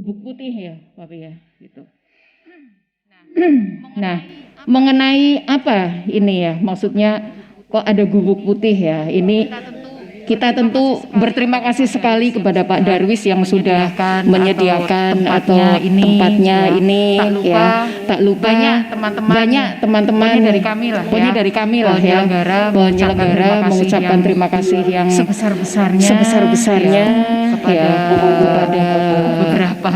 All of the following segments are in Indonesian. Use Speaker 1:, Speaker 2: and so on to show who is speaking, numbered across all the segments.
Speaker 1: Gubuk putih ya, Bapak ya, gitu. Nah, mengenai apa ini ya? Maksudnya kok ada gubuk putih ya? Ini kita tentu berterima kasih sekali kepada Pak Darwis yang sudah menyediakan atau tempatnya ini ya. Tak lupa banyak teman-teman dari kami lah ya, penyelenggara mengucapkan terima kasih yang sebesar-besarnya ya kepada beberapa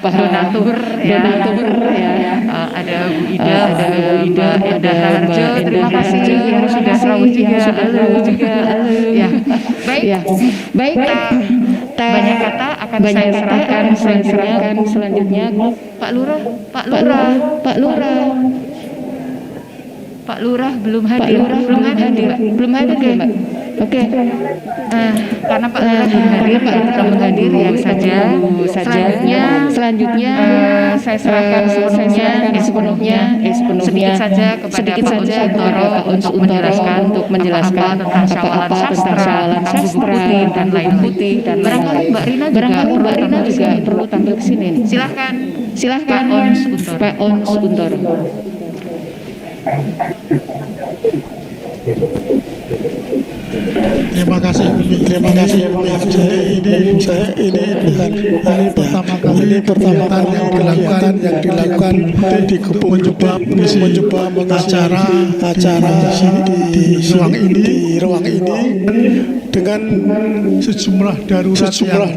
Speaker 1: donatur ya. Ada Bu Ida, ada Harjo, terima kasih yang sudah selalu juga. Ya. Baik. Banyak kata akan saya serahkan selanjutnya Pak Lurah belum hadir Mbak. Oke. Karena Pak Lurah belum hadir ya saja. Selanjutnya saya serahkan sepenuhnya sedikit saja kepada Pak Uns Untoro untuk menjelaskan tentang syawalan sastra dan lain putih dan barangkali Mbak Rina juga perlu tampil ke sini. Silahkan Pak Uns Untoro.
Speaker 2: Terima kasih. Ini pertama kali kegiatan yang dilakukan di Gubuk mencoba mengacara di ruang ini dengan sejumlah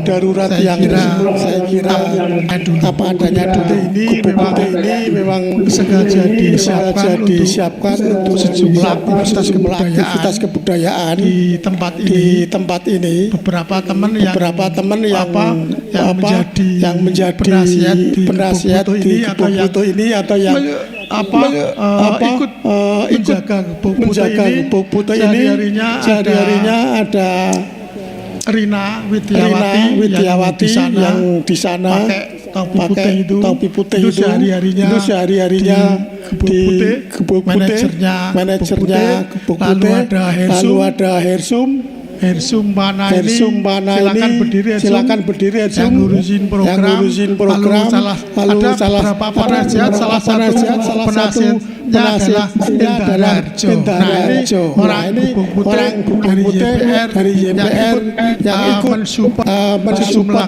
Speaker 2: darurat yang saya kira apa adanya dulu. Ini memang sengaja disiapkan untuk sejumlah aktivitas kebudayaan di tempat ini. Beberapa teman yang menjadi penasihat di Gubuk Putu ini atau yang ikut menjaga Gubuk Putu ini. Sehari-harinya ada Rina Widiawati yang di sana pakai topi putih itu sehari-harinya di Gubuk Putih, manajernya Gubuk Putih. Lalu ada Hersum mana ini silakan berdiri yang ngurusin program. Lalu beberapa penasihat, salah satu penasihatnya adalah Indra Harjo. Orang Gubuk Putih dari YPR yang ikut sejumlah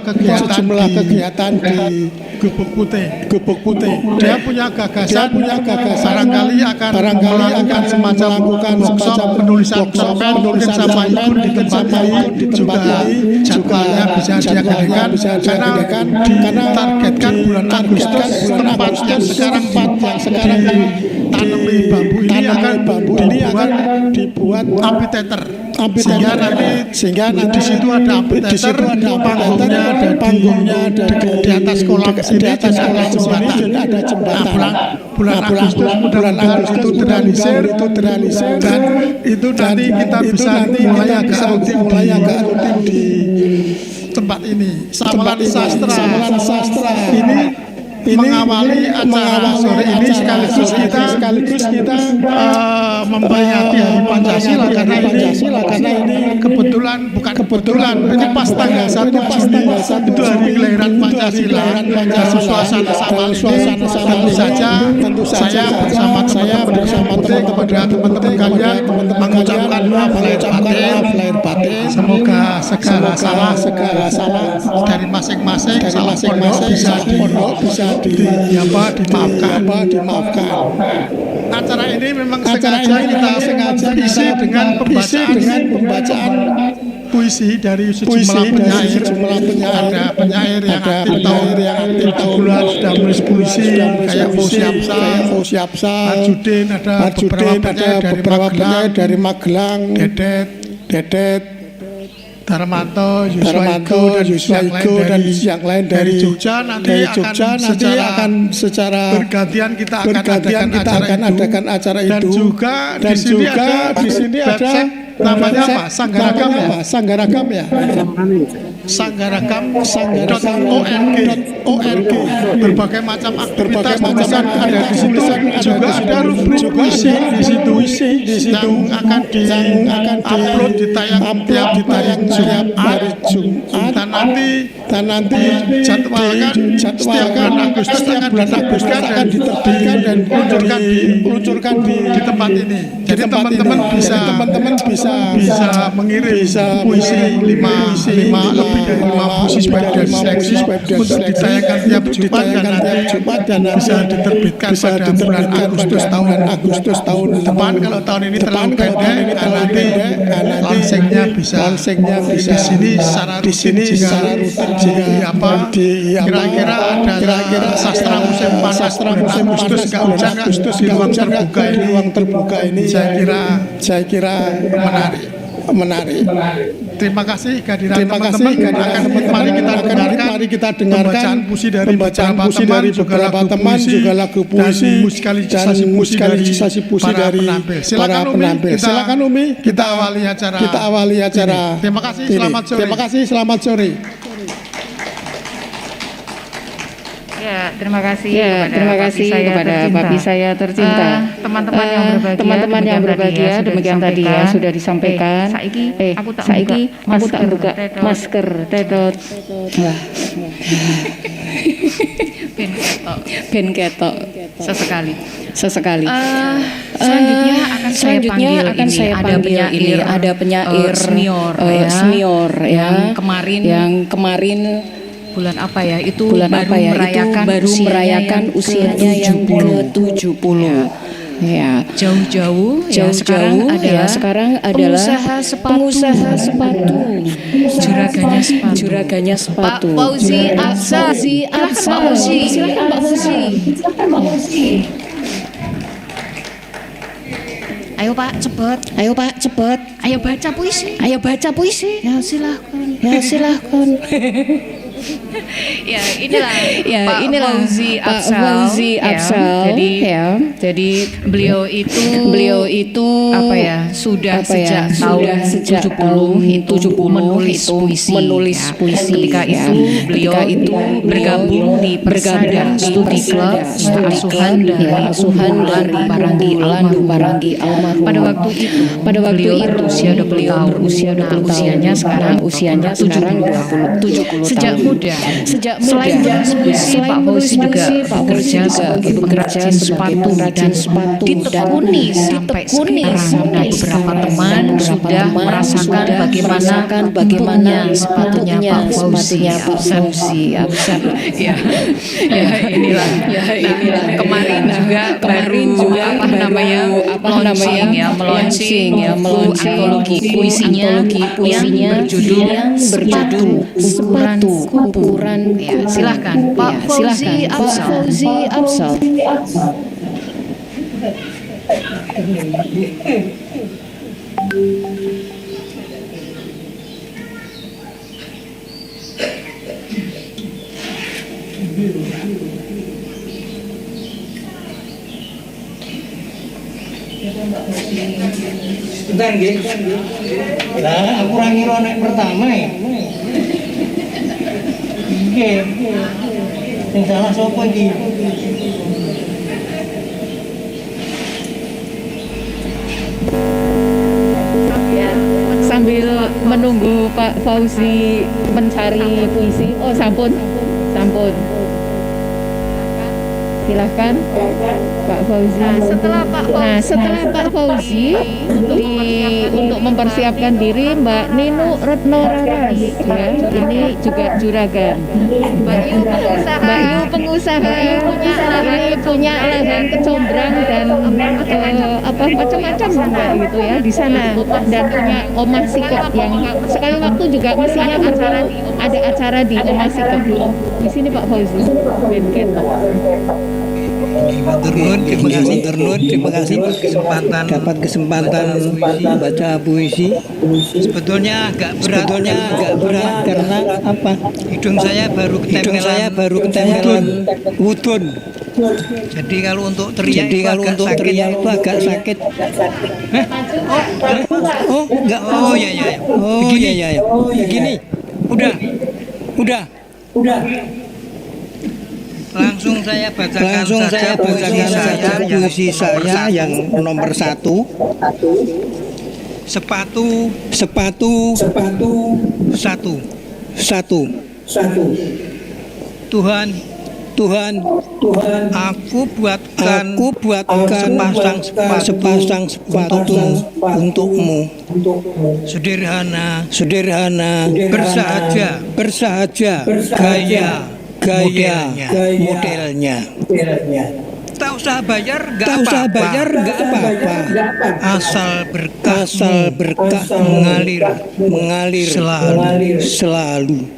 Speaker 2: kegiatan di Gubuk Putih. Dia punya gagasan barangkali akan melakukan semacam workshop penulisan sama ikut di tempat ini juga jadwalnya bisa diadakan karena ditargetkan bulan Agustus tempat yang sekarang ditanami bambu ini akan dibuat amphitheater sehingga nanti di situ ada amphitheater, panggungnya ada di atas kolam sini ada jembatan. Bulan Agustus itu terrealisir dan itu nanti kita bisa mulai agak rutin di tempat ini. Samalan sastra ini mengawali acara sore ini sekaligus kita memperingati Hari Pancasila karena ini kebetulan ini pas tanggal 1 Juni itu hari kelahiran Pancasila. Suasana tentu saja saya bersama teman-teman kepada teman-teman kalian mengucapkan maaf lahir batin. Semoga segala salah dari masing-masing salah pondok bisa dimaafkan. Acara ini memang sengaja kita isi dengan pembacaan puisi dari sejumlah penyair. Ada penyair yang aktif bulan sudah menulis puisi kayak Fauzi Arjudin, ada beberapa penyair dari Magelang, Dedet Darmanto, Yuswa Iko dan yang lain dari Jogja. Nanti akan secara bergantian kita akan adakan acara itu. Dan juga di sini ada namanya apa? Sanggaragam ya?
Speaker 3: Sanggaragam ya.
Speaker 2: Sanggaragam.org. Berbagai macam aktivitas tulisan ada di situ. Juga ada rubrik puisi di situ yang akan di-upload ditayang tiap hari Jumat. Dan nanti dijadwalkan setiap bulan Agustus akan diterbitkan dan diluncurkan di tempat ini. Jadi teman-teman bisa mengirim puisi 5 lebih dari 5 puisi sebagai dari seleksi untuk ditayangkan tiap Jumat dan bisa diterbitkan pada bulan Agustus tahun depan. Kalau tahun ini terlalu pendek, nanti lansingnya bisa di sini secara rutin jika kira-kira ada sastra musim panas bulan Agustus di ruang terbuka ini saya kira menarik. Terima kasih kehadiran teman-teman. Mari kita dengarkan pembacaan puisi dari beberapa teman, juga lagu puisi dan musikalisasi puisi dari para penampil. Silakan Umi, kita awali acara. Terima kasih, selamat sore.
Speaker 1: Terima kasih kepada papi saya tercinta. Teman-teman yang berbahagia, demikian tadi ya sudah disampaikan. Aku tak buka masker Tedot. Ben ketok. Sesekali. Selanjutnya akan saya panggil ini ada penyair senior yang kemarin bulan apa ya itu baru merayakan usianya yang ke-70 ya. Jauh-jauh sekarang adalah pengusaha sepatu. Juraganya sepatu. Pak Fauzi Absal. Silakan Pak Fauzi. Ayo Pak, cepet. Ayo baca puisi. Ya silahkan. Inilah Pak Fauzi Absal. Jadi beliau itu sudah sejak tahun 70 menulis puisi. Ketika itu beliau bergabung di Persada Studi Club asuhan dari Parangi almarhum. Pada waktu itu beliau berusia 20 tahun. Usianya sekarang 70 tahun. Selain puisi, Pak Fauzi juga bekerja sebagai pengrajin sepatu dan ditekuni sampai sekarang. Beberapa teman sudah merasakan bagaimana sepatunya Pak Fauzi Absal. Inilah. Kemarin juga meluncing antologi puisinya yang berjudul Ukuran. Silahkan Pak Fauzi Absal.
Speaker 4: Bentar nggih. Lah aku ora ngira nek pertama ya. Nggih. Sing salah sapa iki?
Speaker 1: Sambil menunggu Pak Fauzi mencari puisi. Oh, sampun. Silahkan Pak Fauzi. Setelah Pak Fauzi untuk mempersiapkan diri Mbak Ninu Retno Raras ya, ini juga juragan. Mbak Yu pengusaha punya lahan kecombrang dan macam-macam Mbak gitu ya di sana, dan punya omah sikep yang sekali waktu juga mestinya ada acara di omah sikep di sini Pak Fauzi.
Speaker 4: Terima kasih dapat kesempatan baca puisi. Sebetulnya agak berat karena apa? Hidung saya baru ketempelan wudun. Jadi kalau untuk teriak itu agak sakit. Hah? Oh, enggak. Oh ya ya. Oh ya ya. Begini. Udah. Langsung saya bacakan saja puisi saya yang nomor 1. Sepatu. Tuhan, aku buatkan sepasang sepatu untukmu. Sederhana, bersahaja, gaya, modelnya. Tak usah bayar, gak apa-apa. Asal berkah mengalir selalu.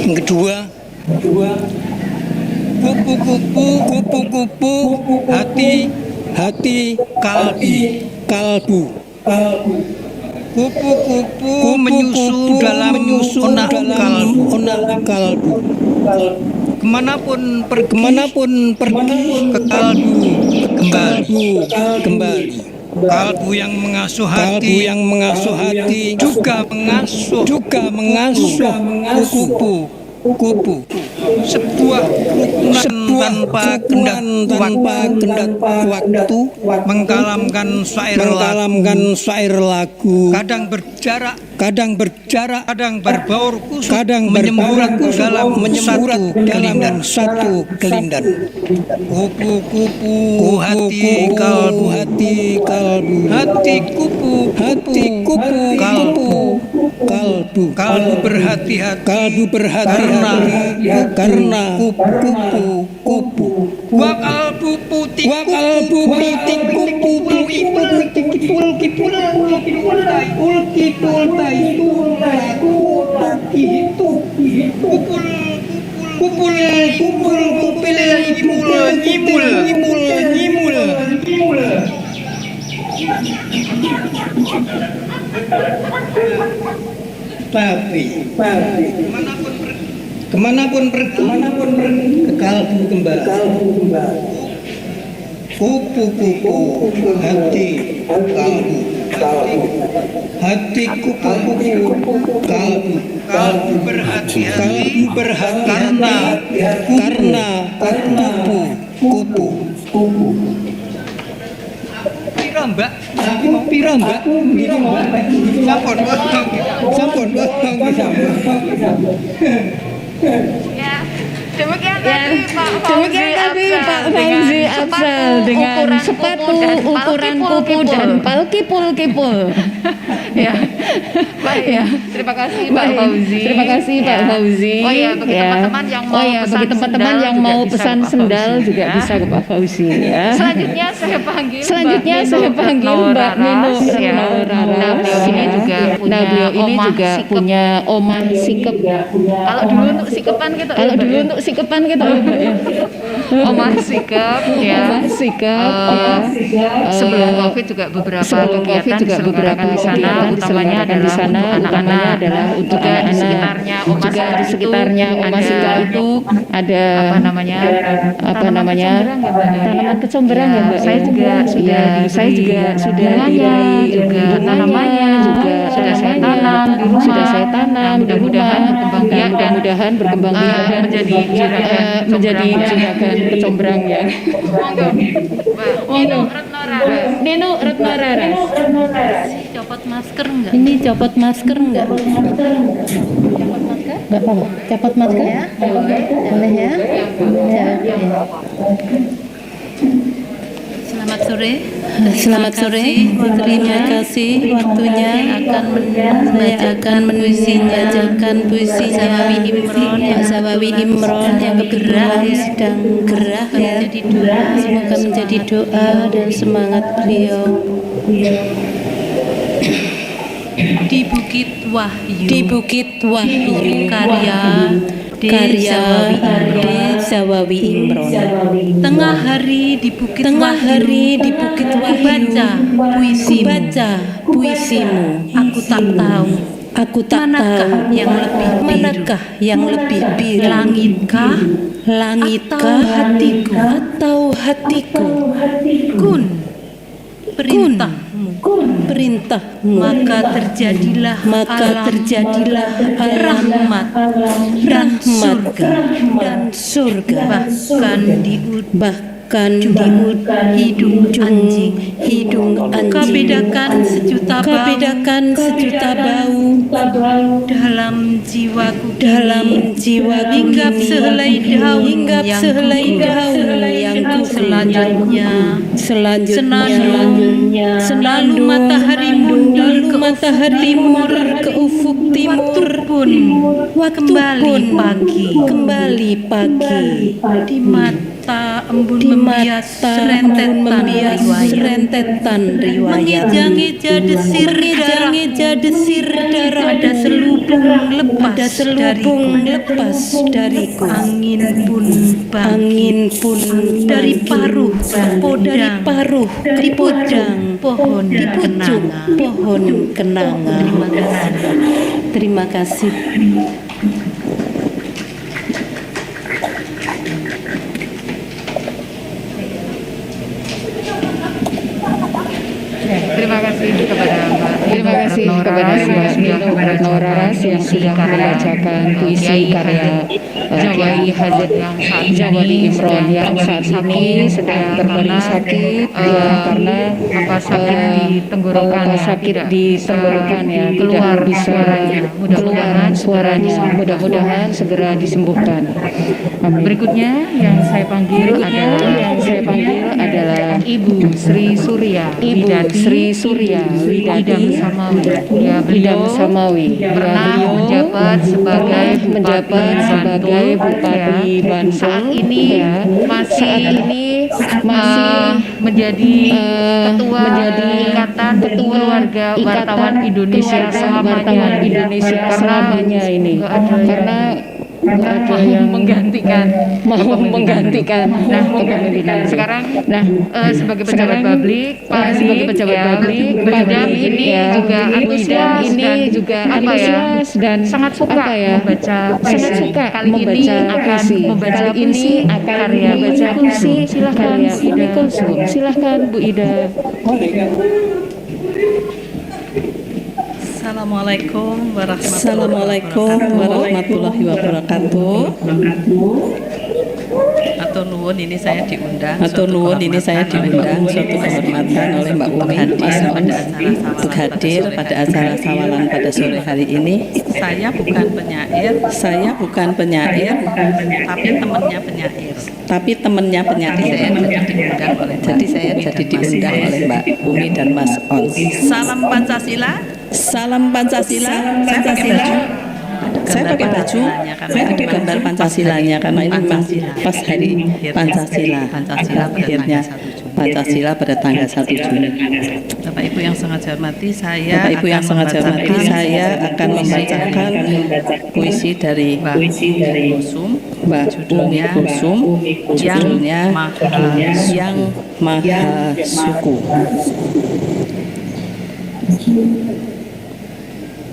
Speaker 4: Kedua, kupu-kupu, hati, kalbu. Kupu-kupu menyusu dalam onak kalbu. Kemanapun pergi ke kalbu kembali. Kalbu yang mengasuh hati juga mengasuh kupu. Sebuah rukunan tanpa kendat waktu mengkalamkan syair lagu. Kadang berjarak, kadang berbaur kusut, menyemburat dalam satu kelindan. Kupu-kupu, hati kalbu, kalbu berhati-hati karena kupu. Wa kalbu putih kupu kipul nyimul. Tapi kemanapun pergi ke kalbu kembali. Kupu-kupu, hati kupu-kupu, kalbu berhati-hati karena kupu. Pira mbak? Sampun.
Speaker 3: Ya, demikian tadi Pak
Speaker 1: Fauzi Afzal dengan sepatu ukuran kupu dan kipul.
Speaker 3: Ya. Baik. Terima kasih Pak Fauzi.
Speaker 1: Oh
Speaker 3: ya, bagi teman-teman yang mau pesan
Speaker 1: sendal juga bisa ke Pak Fauzi ya.
Speaker 3: Selanjutnya saya panggil
Speaker 1: Mbak Nino
Speaker 3: Raras. Nah, beliau ini juga punya omah sikep. Kalau dulu untuk sikepan gitu. Omah sikep ya. Sebelum Covid juga beberapa kegiatan diselenggarakan di sana, utamanya adalah untuk anak-anak. Di sekitarnya Omah Sikep itu ada tanaman kecombrang ya Mbak. Saya juga sudah tanamannya sudah saya tanam di rumah. Mudah-mudahan berkembang biak menjadi juragan kecombrang ya. Nino Retno Raras. Copot masker enggak?
Speaker 1: Ini copot masker enggak? Enggak apa-apa. Copot masker? Ya. Boleh ya?
Speaker 5: Selamat sore. Terima kasih waktunya. Saya akan membacakan puisinya Pak Sawawi Imron yang kebetulan sedang gerah ya. Semoga menjadi doa dan semangat beliau. Di Bukit Wahyu karya karya D. Zawawi Imron.
Speaker 6: Tengah hari di Bukit
Speaker 5: Tengah
Speaker 6: Wahyu,
Speaker 5: hari di Bukit Wahyu,
Speaker 6: baca
Speaker 5: puisimu.
Speaker 6: aku tak tahu
Speaker 5: Aku tak
Speaker 6: manakah
Speaker 5: tahu
Speaker 6: yang lebih biru,
Speaker 5: manakah yang lebih biru,
Speaker 6: langitkah
Speaker 5: langitkah atau hatiku.
Speaker 6: kun perintahmu,
Speaker 5: Perintahmu,
Speaker 6: maka terjadilah alam rahmat dan surga,
Speaker 5: dan surga,
Speaker 6: bahkan di
Speaker 5: bahkan
Speaker 6: hidung anjing.
Speaker 5: hidung anjing.
Speaker 6: Kau bedakan sejuta
Speaker 5: bau
Speaker 6: dalam jiwaku
Speaker 5: dalam jiwa
Speaker 6: hinggap sehelai daun yang gugur.
Speaker 5: selanjutnya
Speaker 6: Lalu matahari mundur
Speaker 5: ke ufuk timur.
Speaker 6: Waktu pun kembali pagi
Speaker 5: di
Speaker 6: mata embun
Speaker 5: di
Speaker 6: membias
Speaker 5: rentetan riwayat,
Speaker 6: mengeja-ngeja desir darah, ada selubung lepas dariku. Angin pun dari paruh di podang pohon kenanga.
Speaker 5: Terima kasih.
Speaker 3: Terima kasih kepada Mbak Nino Raras yang sudah membacakan puisi karya Kiai Haji Zawawi Imron yang saat ini sedang terbaring sakit karena sakit di tenggorokan ya, tidak bisa keluar suaranya. Mudah-mudahan segera disembuhkan. Amin. Berikutnya yang saya panggil adalah Ibu Sri Surya Widadi Idam Samawi. Pernah menjabat sebagai Bupati Bantul. Saat ini masih menjadi Ikatan Keluarga Wartawan Indonesia selamanya ini. Karena ada yang menggantikan kepemimpinan. Sekarang sebagai pejabat publik ini juga antusias dan sangat suka membaca puisi. Kali ini akan membaca puisi karya puisi. Silahkan Bu Ida.
Speaker 6: Assalamualaikum
Speaker 5: warahmatullahi wabarakatuh.
Speaker 6: Atur nuwun ini saya diundang suatu kehormatan oleh Mbak Umi untuk hadir pada acara sawalan pada sore hari ini. Saya bukan penyair, tapi temannya penyair. Jadi saya jadi diundang oleh Mbak Umi dan Mas Ons. Salam Pancasila. Saya pakai baju, saya ada gambar Pancasilanya karena ini memang pas hari Pancasila akhirnya Pancasila pada tanggal 1 Juni. Bapak Ibu yang sangat saya hormati, saya akan membacakan puisi dari Mbak Umi Kusum, judulnya Yang Maha Suku.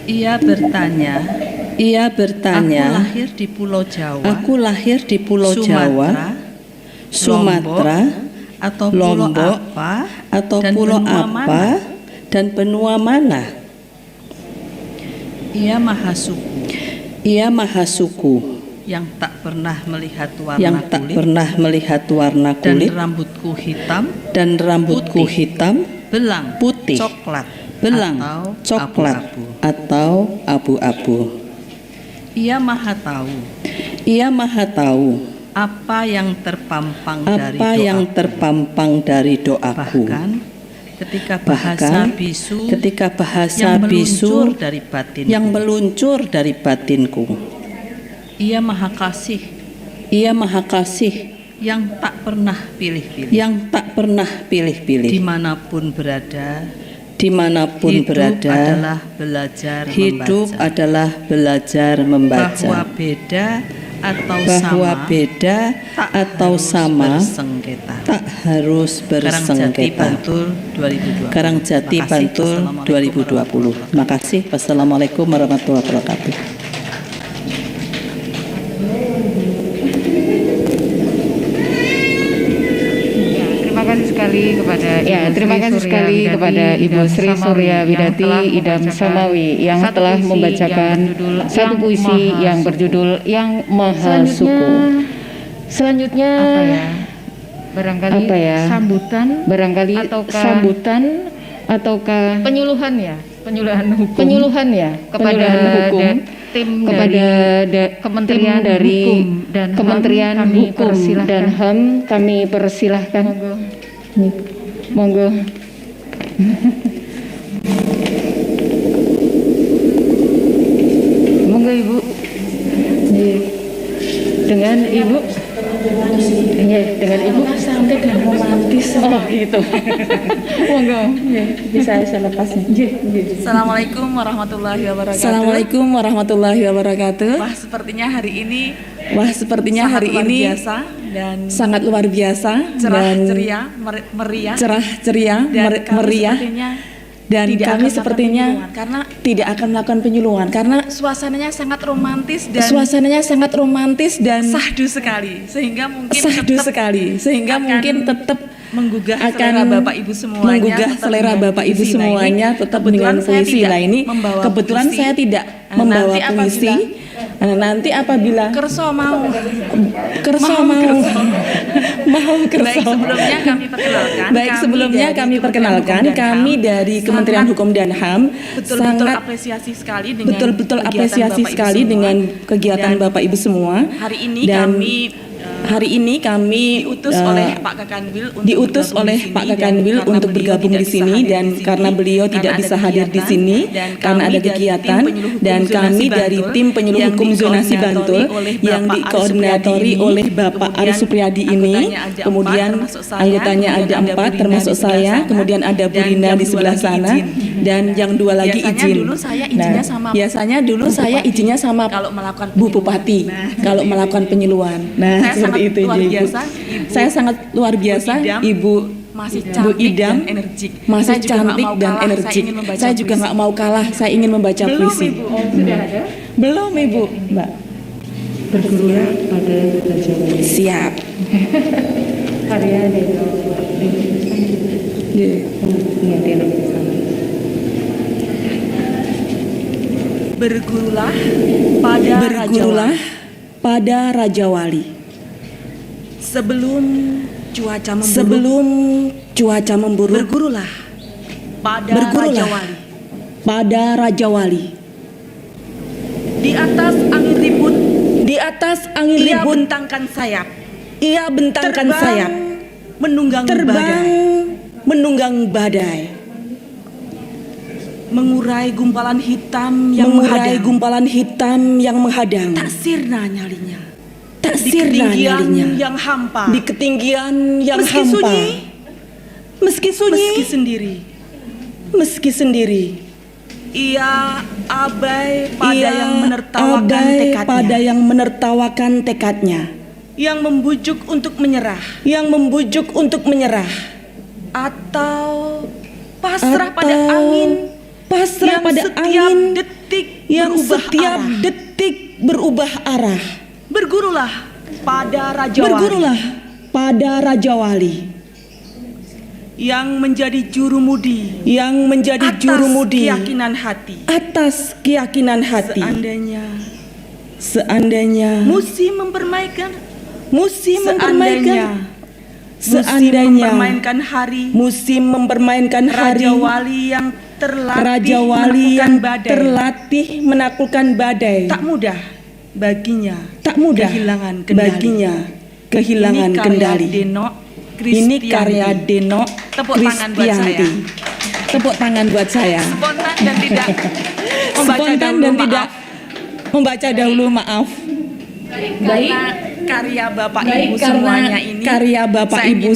Speaker 6: Ia bertanya, aku lahir di Pulau Jawa, Sumatera, Lombok, atau pulau apa, dan benua mana? Ia maha suku, yang tak pernah melihat warna kulit, dan rambutku hitam, belang, putih, coklat, atau abu-abu. Ia maha tahu apa yang terpampang dari doaku. Bahkan ketika bahasa bisu yang meluncur dari batinku. Ia maha kasih yang tak pernah pilih-pilih. Dimanapun berada, hidup adalah belajar membaca, bahwa beda atau sama tak harus bersengketa. Karangjati Bantul 2020. Terima kasih. Wassalamualaikum warahmatullahi wabarakatuh.
Speaker 1: Terima kasih sekali kepada Ibu Sri Surya Widati Idam Samawi yang telah membacakan satu puisi yang berjudul Yang Maha Suku. Selanjutnya
Speaker 3: Barangkali
Speaker 1: sambutan ataukah
Speaker 3: penyuluhan
Speaker 1: kepada hukum kepada Kementerian dari Kementerian Hukum dan HAM kami persilahkan. Monggo. Monggo Ibu. Dengan Ibu. Dengan Ibu santai dan romantis. Oh gitu. Monggo. Bisa saya lepasnya.
Speaker 7: Assalamualaikum warahmatullahi wabarakatuh.
Speaker 6: Assalamualaikum warahmatullahi wabarakatuh.
Speaker 7: Wah, sepertinya hari ini
Speaker 6: biasa
Speaker 7: dan
Speaker 6: sangat luar biasa
Speaker 7: cerah
Speaker 6: dan
Speaker 7: ceria, meriah.
Speaker 6: cerah ceria, meriah. Dan kami sepertinya tidak akan melakukan penyuluhan karena
Speaker 7: suasananya sangat romantis dan sahdu sekali sehingga mungkin tetap menggugah selera Bapak Ibu semuanya
Speaker 6: tetap dengan puisi. Nah ini kebetulan saya tidak membawa puisi. Nanti apabila
Speaker 7: kerso mau
Speaker 6: Baik sebelumnya kami perkenalkan kami dari Kementerian Hukum dan HAM sangat
Speaker 7: apresiasi sekali
Speaker 6: dengan kegiatan Bapak Ibu semua. Hari ini kami
Speaker 7: diutus oleh Pak Kakanwil
Speaker 6: untuk bergabung di sini dan karena beliau tidak bisa hadir di sini karena ada kegiatan dan kami dari tim penyuluh hukum zonasi Bantul yang dikoordinatori oleh Bapak Aris Supriyadi ini, kemudian anggotanya ada 4 termasuk saya, kemudian ada Bu Rina di sebelah sana dan yang 2 lagi izin. Biasanya dulu saya izinnya sama Bu Bupati kalau melakukan penyuluhan. Nah, seperti itu Ibu. Saya sangat luar biasa, Ibu
Speaker 7: masih
Speaker 6: Idam, masih cantik dan energik. Saya juga nggak mau kalah. Saya ingin membaca puisi. Belum Ibu, Mbak.
Speaker 1: bergurulah pada Jawa.
Speaker 6: Siap.
Speaker 1: Karya Deno.
Speaker 7: Bergurulah
Speaker 6: pada Raja Wali.
Speaker 7: Sebelum cuaca memburuk, bergurulah
Speaker 6: pada Raja Wali.
Speaker 7: Di atas angin ribut,
Speaker 6: ia
Speaker 7: bentangkan sayap.
Speaker 6: sayap.
Speaker 7: Terbang
Speaker 6: menunggang badai.
Speaker 7: Mengurai gumpalan hitam yang menghadang. Tak sirna nyalinya. Di ketinggian yang hampa. Meski sunyi sendiri. Ia abai pada yang menertawakan tekadnya. Yang membujuk untuk menyerah. Atau pasrah pada angin. Yang setiap detik berubah arah. Bergurulah pada Raja Wali. Yang menjadi jurumudi atas keyakinan hati. Seandainya musim mempermainkan hari Raja Wali yang terlatih menaklukkan badai. Tak mudah baginya kehilangan kendali. Ini karya Deno Kristianti. Tepuk tangan buat saya. Spontan dan tidak membaca dahulu, maaf. Karya Bapak Ibu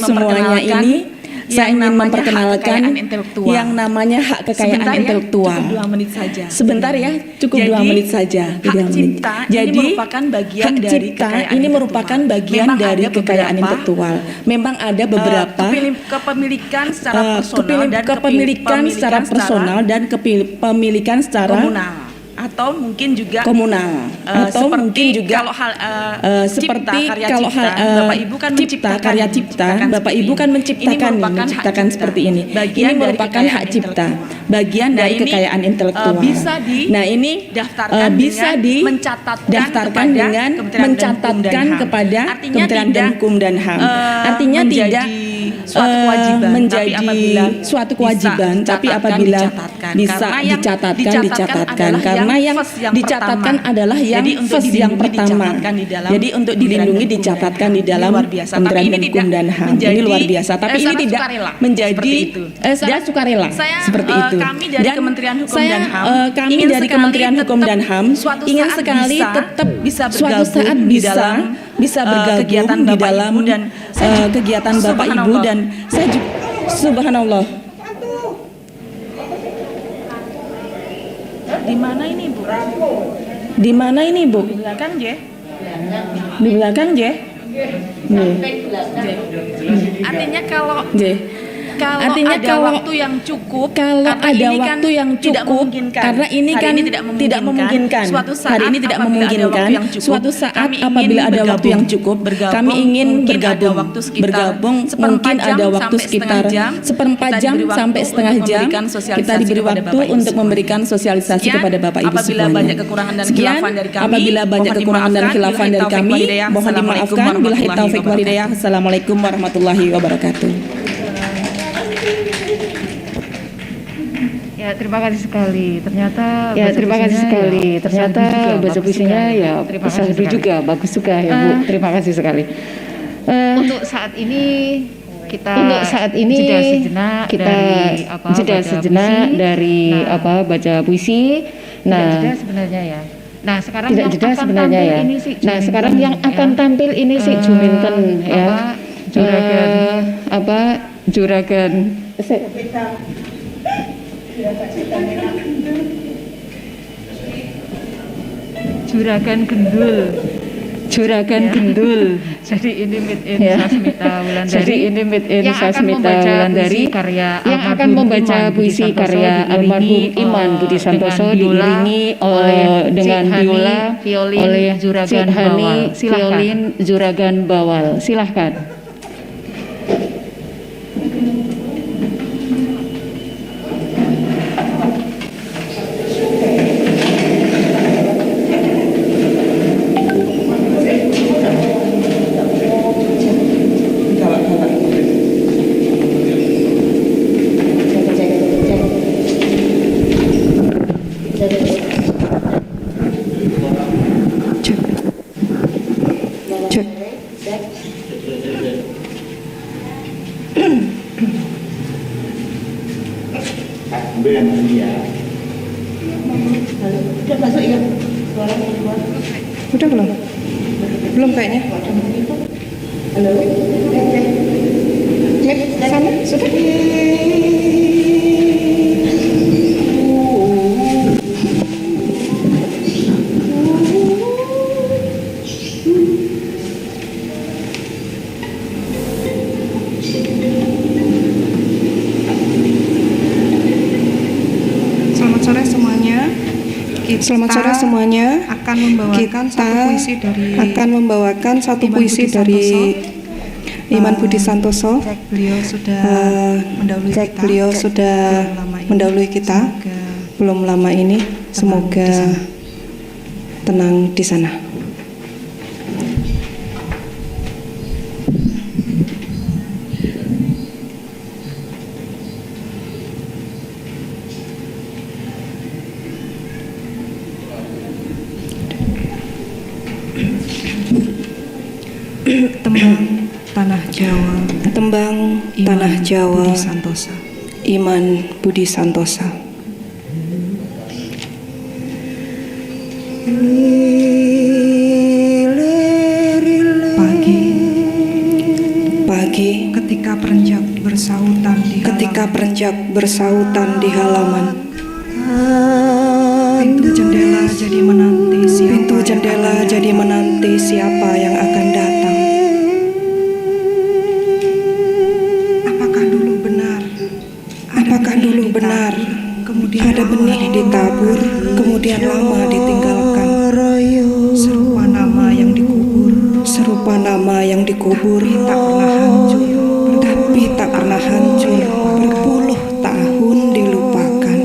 Speaker 7: semuanya ini
Speaker 6: saya ingin memperkenalkan yang namanya hak kekayaan
Speaker 8: Sebentar ya,
Speaker 6: intelektual.
Speaker 8: cukup 2 menit saja.
Speaker 6: Sebentar ya, cukup
Speaker 8: Jadi,
Speaker 6: 2 menit saja.
Speaker 8: hak
Speaker 6: 2 menit.
Speaker 8: cipta
Speaker 6: Jadi,
Speaker 8: ini merupakan bagian
Speaker 6: hak
Speaker 8: dari
Speaker 6: cipta
Speaker 8: kekayaan
Speaker 6: ini
Speaker 8: intelektual.
Speaker 6: merupakan bagian
Speaker 8: Memang
Speaker 6: dari
Speaker 8: ada
Speaker 6: kekayaan
Speaker 8: beberapa,
Speaker 6: intelektual. Memang ada beberapa
Speaker 8: kepemilikan secara personal dan
Speaker 6: kepemilikan secara personal dan kepemilikan secara
Speaker 8: komunal, atau mungkin juga
Speaker 6: komunal, atau
Speaker 8: seperti
Speaker 6: mungkin juga
Speaker 8: kalau hal
Speaker 6: seperti
Speaker 8: karya
Speaker 6: kalau
Speaker 8: cipta, Bapak Ibu kan
Speaker 6: cipta
Speaker 8: menciptakan,
Speaker 6: karya cipta, Bapak Ibu kan menciptakan seperti ini. Ini merupakan hak cipta, bagian dari kekayaan intelektual.
Speaker 8: Bisa
Speaker 6: Nah, ini bisa didaftarkan dengan mencatatkan kepada Kementerian Hukum dan HAM. Artinya tidak menjadi suatu kewajiban, tapi apabila bisa dicatatkan, karena yang dicatatkan adalah yang first, yang pertama. Jadi untuk dilindungi dicatatkan di dalam Kementerian Hukum dan HAM. Ini luar biasa, tapi ini tidak menjadi secara sukarela seperti itu.
Speaker 8: Dan
Speaker 6: kami dari Kementerian Hukum dan HAM ingin sekali tetap suatu saat bisa bergabung di dalam kegiatan Bapak Ibu, dan saya juga subhanallah.
Speaker 8: Di mana ini, Bu?
Speaker 6: Di mana ini, Bu?
Speaker 8: Di belakang, Je.
Speaker 6: Di belakang, Je.
Speaker 8: Artinya kalau
Speaker 6: Artinya
Speaker 8: ada waktu yang cukup,
Speaker 6: kalau
Speaker 8: karena
Speaker 6: ada
Speaker 8: ini kan
Speaker 6: waktu yang
Speaker 8: tidak
Speaker 6: cukup,
Speaker 8: memungkinkan.
Speaker 6: karena ini
Speaker 8: Hari
Speaker 6: kan
Speaker 8: ini
Speaker 6: tidak memungkinkan.
Speaker 8: Suatu saat
Speaker 6: Hari ini tidak
Speaker 8: apabila ada
Speaker 6: memungkinkan.
Speaker 8: waktu yang cukup,
Speaker 6: Suatu saat
Speaker 8: kami ingin
Speaker 6: apabila ada waktu yang cukup, kami ingin
Speaker 8: mungkin ada
Speaker 6: bergabung.
Speaker 8: waktu sekitar
Speaker 6: Mungkin ada waktu sekitar seperempat jam sampai setengah jam. Kita diberi waktu untuk memberikan sosialisasi kepada Bapak Ibu
Speaker 8: apabila
Speaker 6: semuanya.
Speaker 8: banyak kekurangan dan
Speaker 6: Sekian,
Speaker 8: khilafan dari kami,
Speaker 6: apabila banyak
Speaker 8: mohon
Speaker 6: kekurangan dan
Speaker 8: dimaafkan.
Speaker 6: khilafan dari kami, mohon dimaafkan. Billahi taufik wal hidayah. Assalamualaikum warahmatullahi wabarakatuh.
Speaker 3: Ya, terima kasih sekali. Ternyata
Speaker 1: baca puisinya ya sahdu juga, bagus juga ya Bu. Terima kasih sekali.
Speaker 3: Untuk saat ini kita
Speaker 1: jeda sejenak dari baca puisi. Nah,
Speaker 3: jeda sebenarnya ya. Nah, sekarang
Speaker 1: tidak
Speaker 3: yang
Speaker 1: jeda
Speaker 3: akan
Speaker 1: sebenarnya
Speaker 3: tampil
Speaker 1: ya.
Speaker 3: ini si
Speaker 1: Nah,
Speaker 3: Juminten,
Speaker 1: sekarang yang akan tampil ini si Juminten ya. Juragan Juragan Gendul.
Speaker 3: Jadi ini Meet in
Speaker 1: Ya.
Speaker 3: Sasmita Wulandari.
Speaker 1: yang akan membaca
Speaker 3: Wulandari
Speaker 1: karya puisi karya almarhum Iman Budi Santoso diiringi dengan biola oleh Cik Hani violin Juragan Bawal. Silahkan.
Speaker 9: Udah belum? Belum kayaknya. Halo. Cek sana sudah.
Speaker 10: Selamat sore semuanya. Akan membawakan satu puisi dari Iman Budi Santoso. Beliau sudah mendahului kita belum lama ini. Semoga tenang di sana.
Speaker 9: Tembang Tanah Jawa.
Speaker 10: Tembang Tanah Jawa.
Speaker 9: Budi Santosa.
Speaker 10: Iman Budi Santosa.
Speaker 9: Pagi
Speaker 10: ketika
Speaker 9: perenjak bersautan
Speaker 10: Ketika perenjak bersautan di halaman,
Speaker 9: Pintu jendela jadi menanti siapa
Speaker 10: pintu jendela jadi menanti siapa yang akan datang.
Speaker 9: Apakah dulu benar?
Speaker 10: Apakah dulu benar
Speaker 9: Kemudian
Speaker 10: ada benih ditabur, kemudian lama ditinggalkan?
Speaker 9: serupa nama yang dikubur,
Speaker 10: Serupa nama yang dikubur,
Speaker 9: tak pernah hancur.
Speaker 10: tapi tak pernah hancur. Berpuluh tahun dilupakan.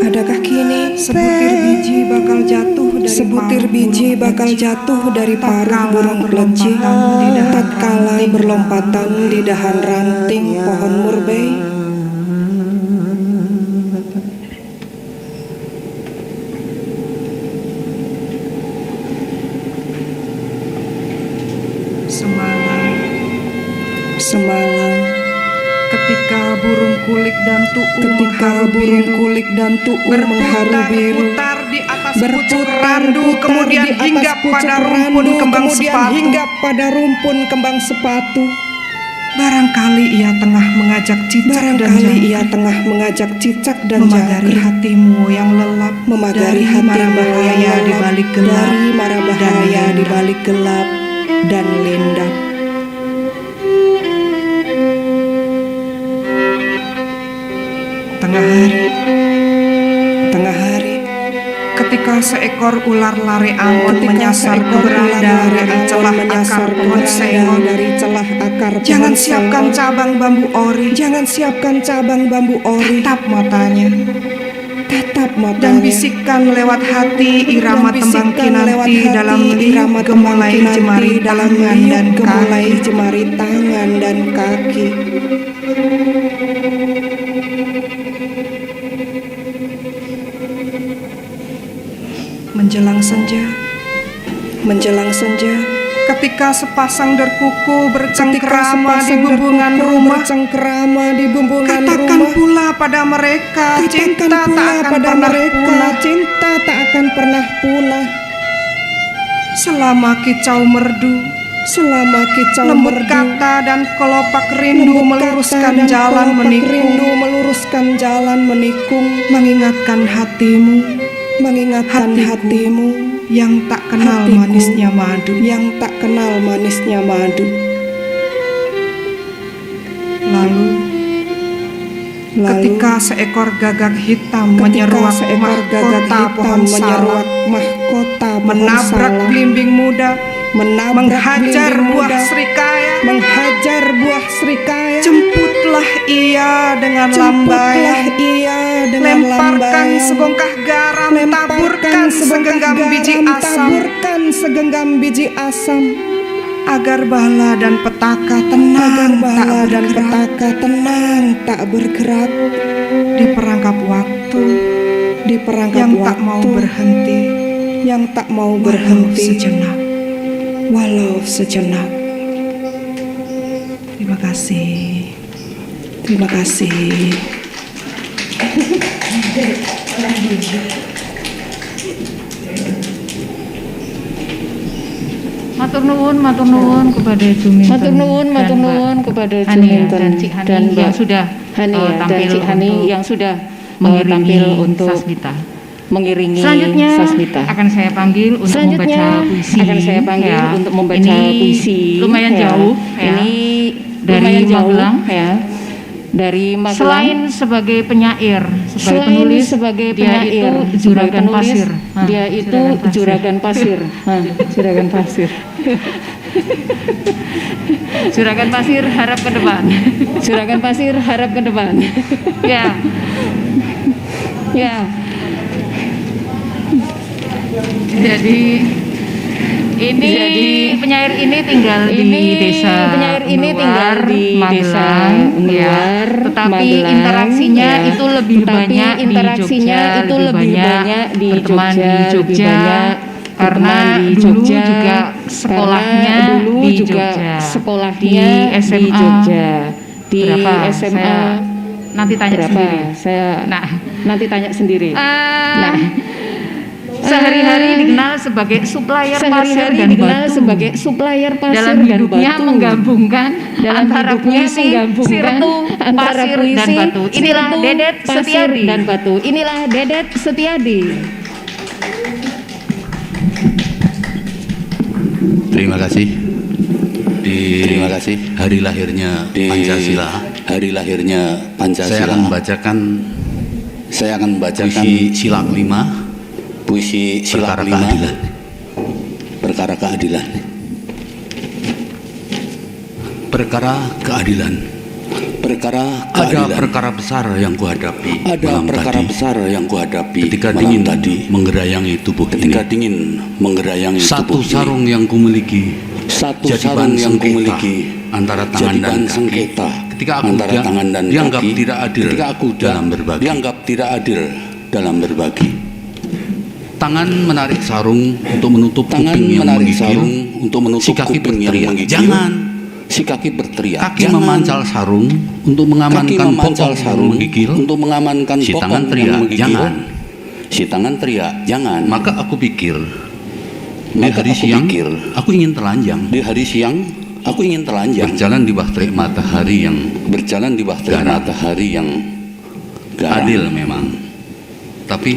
Speaker 10: Adakah kini
Speaker 9: Sebutir biji bakal jatuh dari
Speaker 10: sebutir
Speaker 9: paruh
Speaker 10: biji
Speaker 9: burung
Speaker 10: bakal
Speaker 9: peleci.
Speaker 10: jatuh dari paruh
Speaker 9: Tatkala
Speaker 10: burung peleci
Speaker 9: berlompatan di dahan
Speaker 10: tatkala
Speaker 9: ranting
Speaker 10: berlompatan di dahan ranting pohon murbei? Semalam
Speaker 9: ketika burung kulik dan tuul
Speaker 10: ketika burung kulik dan tuul mengharu biru,
Speaker 9: berputar di atas pucuk
Speaker 10: berputar
Speaker 9: randu, kemudian
Speaker 10: di atas
Speaker 9: hinggap
Speaker 10: pucuk
Speaker 9: pada rumpun
Speaker 10: randu,
Speaker 9: kembang
Speaker 10: kemudian
Speaker 9: sepatu.
Speaker 10: hinggap pada rumpun kembang sepatu.
Speaker 9: Barangkali ia tengah mengajak cicak dan
Speaker 10: Barangkali
Speaker 9: jangkrik
Speaker 10: ia tengah mengajak cicak dan
Speaker 9: memagari
Speaker 10: jangkrik,
Speaker 9: hatimu yang lelap
Speaker 10: memagari
Speaker 9: dari mara
Speaker 10: hatimu
Speaker 9: bahaya
Speaker 10: yang
Speaker 9: di
Speaker 10: lelap,
Speaker 9: balik gelap
Speaker 10: dari mara
Speaker 9: dan
Speaker 10: bahaya di
Speaker 9: lindap.
Speaker 10: balik gelap dan lindap. Tengah hari
Speaker 9: ketika seekor ular lare angon
Speaker 10: ketika
Speaker 9: menyasar
Speaker 10: seekor
Speaker 9: beranda
Speaker 10: ular
Speaker 9: dari
Speaker 10: angon
Speaker 9: celah akar
Speaker 10: menyasar
Speaker 9: pohon
Speaker 10: beranda
Speaker 9: sengon,
Speaker 10: dari celah akar
Speaker 9: jangan
Speaker 10: pohon
Speaker 9: siapkan
Speaker 10: sengon.
Speaker 9: cabang bambu ori,
Speaker 10: Jangan siapkan cabang bambu ori,
Speaker 9: tatap matanya
Speaker 10: tatap
Speaker 9: dan
Speaker 10: matanya,
Speaker 9: bisikkan lewat hati irama
Speaker 10: dan
Speaker 9: tembang
Speaker 10: bisikkan lewat
Speaker 9: kinanti
Speaker 10: hati
Speaker 9: dalam liuk
Speaker 10: irama tembang
Speaker 9: gemulai
Speaker 10: kinanti
Speaker 9: jemari
Speaker 10: dalam
Speaker 9: tangan
Speaker 10: liuk
Speaker 9: dan
Speaker 10: gemulai
Speaker 9: kaki.
Speaker 10: jemari tangan dan kaki.
Speaker 9: Menjelang senja,
Speaker 10: Menjelang senja,
Speaker 9: ketika sepasang derkuku
Speaker 10: ketika
Speaker 9: bercengkrama di
Speaker 10: sepasang
Speaker 9: bumbungan
Speaker 10: derkuku
Speaker 9: rumah,
Speaker 10: bercengkrama di bumbungan
Speaker 9: katakan
Speaker 10: rumah,
Speaker 9: pula pada mereka,
Speaker 10: katakan
Speaker 9: cinta tak
Speaker 10: pula
Speaker 9: akan
Speaker 10: pada
Speaker 9: pernah
Speaker 10: mereka,
Speaker 9: punah.
Speaker 10: cinta tak akan pernah punah.
Speaker 9: Selama kicau merdu,
Speaker 10: Selama kicau
Speaker 9: lembut
Speaker 10: merdu,
Speaker 9: kata dan kelopak rindu
Speaker 10: lembut
Speaker 9: meluruskan
Speaker 10: kata dan
Speaker 9: jalan
Speaker 10: kelopak
Speaker 9: menikung,
Speaker 10: rindu meluruskan jalan menikung,
Speaker 9: mengingatkan hatimu
Speaker 10: mengingatkan hatimu
Speaker 9: yang tak kenal
Speaker 10: hatiku
Speaker 9: manisnya madu.
Speaker 10: yang tak kenal manisnya madu.
Speaker 9: Lalu ketika seekor gagak hitam menyeruak
Speaker 10: seekor gagak
Speaker 9: mahkota
Speaker 10: hitam
Speaker 9: pohon
Speaker 10: menyeruak
Speaker 9: salak,
Speaker 10: mahkota pohon
Speaker 9: menabrak
Speaker 10: salak,
Speaker 9: belimbing muda,
Speaker 10: menabrak
Speaker 9: menghajar
Speaker 10: belimbing
Speaker 9: buah
Speaker 10: muda,
Speaker 9: serikaya,
Speaker 10: menghajar buah serikaya.
Speaker 9: jemputlah ia dengan
Speaker 10: Jemputlah
Speaker 9: lambayan,
Speaker 10: ia dengan
Speaker 9: lemparkan
Speaker 10: lambayan,
Speaker 9: sebongkah garam,
Speaker 10: lemparkan
Speaker 9: taburkan
Speaker 10: sebongkah
Speaker 9: segenggam biji
Speaker 10: garam,
Speaker 9: asam,
Speaker 10: taburkan segenggam biji asam,
Speaker 9: agar bala dan petaka
Speaker 10: agar
Speaker 9: tenang tak
Speaker 10: bala dan
Speaker 9: bergerak
Speaker 10: petaka tenang tak bergerak
Speaker 9: di perangkap waktu
Speaker 10: di perangkap
Speaker 9: yang
Speaker 10: waktu
Speaker 9: tak mau berhenti,
Speaker 10: yang tak mau
Speaker 9: walau
Speaker 10: berhenti
Speaker 9: sejenak.
Speaker 10: walau sejenak.
Speaker 9: Terima kasih.
Speaker 10: Terima kasih.
Speaker 3: Matur nuwun kepada Juminten.
Speaker 1: Matur nuwun kepada
Speaker 3: Hania
Speaker 1: Juminten
Speaker 3: dan Cik Hani
Speaker 1: dan Mbak
Speaker 3: yang sudah
Speaker 1: Hania dan
Speaker 3: tampil
Speaker 1: Cik Hani
Speaker 3: untuk
Speaker 1: yang sudah
Speaker 3: mengiringi
Speaker 1: tampil untuk
Speaker 3: Sasmita.
Speaker 1: mengiringi
Speaker 3: Selanjutnya
Speaker 1: Sasmita.
Speaker 3: akan saya panggil untuk
Speaker 1: Selanjutnya
Speaker 3: membaca puisi.
Speaker 1: akan saya panggil
Speaker 3: Ya.
Speaker 1: untuk membaca
Speaker 3: Ini
Speaker 1: puisi.
Speaker 3: lumayan
Speaker 1: Ya.
Speaker 3: jauh. Ya.
Speaker 1: Ini
Speaker 3: Dari
Speaker 1: lumayan jauh
Speaker 3: Magelang.
Speaker 1: ya. Dari Magelang.
Speaker 3: Selain sebagai penyair, sebagai
Speaker 1: Selain
Speaker 3: penulis,
Speaker 1: sebagai
Speaker 3: dia
Speaker 1: penyair,
Speaker 3: itu
Speaker 1: sebagai
Speaker 3: juragan
Speaker 1: penulis,
Speaker 3: pasir.
Speaker 1: dia itu juragan pasir. Juragan pasir.
Speaker 3: Juragan pasir harap ke depan.
Speaker 1: Juragan pasir harap ke depan.
Speaker 3: Ya.
Speaker 1: Ya.
Speaker 3: Jadi penyair ini tinggal di desa
Speaker 1: penyair ini tinggal di desa
Speaker 3: Magelang,
Speaker 1: Unguar,
Speaker 3: tetapi
Speaker 1: Magelang,
Speaker 3: interaksinya
Speaker 1: ya.
Speaker 3: itu lebih
Speaker 1: Tetapi
Speaker 3: banyak
Speaker 1: interaksinya
Speaker 3: di Jogja,
Speaker 1: itu lebih banyak di
Speaker 3: berteman
Speaker 1: Jogja,
Speaker 3: di
Speaker 1: lebih
Speaker 3: Jogja,
Speaker 1: banyak
Speaker 3: karena
Speaker 1: berteman di
Speaker 3: dulu
Speaker 1: Jogja,
Speaker 3: juga sekolahnya
Speaker 1: karena dulu
Speaker 3: di
Speaker 1: juga
Speaker 3: Jogja,
Speaker 1: sekolahnya
Speaker 3: di SMA
Speaker 1: di Jogja, di
Speaker 3: berapa?
Speaker 1: SMA
Speaker 3: Saya nanti tanya
Speaker 1: berapa?
Speaker 3: sendiri.
Speaker 1: Saya
Speaker 3: Nah,
Speaker 1: nanti tanya sendiri. Nah,
Speaker 3: sehari-hari dikenal sebagai supplier pasir dan batu. Dalam hidupnya menggabungkan antara puisi, sirtu, pasir dan batu. Inilah Dedet Setiadi.
Speaker 1: Inilah Dedet Setiadi.
Speaker 11: Terima kasih. Terima kasih. Hari lahirnya Pancasila. Saya akan membacakan puisi sila kelima. Perkara keadilan. Ada perkara besar yang kuhadapi. Ketika dingin menggerayangi tubuh ini. Satu sarung yang kumiliki. Jadi bahan sengketa antara tangan dan kaki. Ketika aku dianggap tidak adil dalam berbagi. Tangan menarik sarung untuk menutup kuping yang menggigil. Si kaki berteriak, jangan. Kaki memancal sarung untuk mengamankan pokok yang menggigil. Si tangan teriak, jangan. Maka aku pikir, di hari siang aku ingin telanjang. Berjalan di bawah terik matahari yang adil memang. Tapi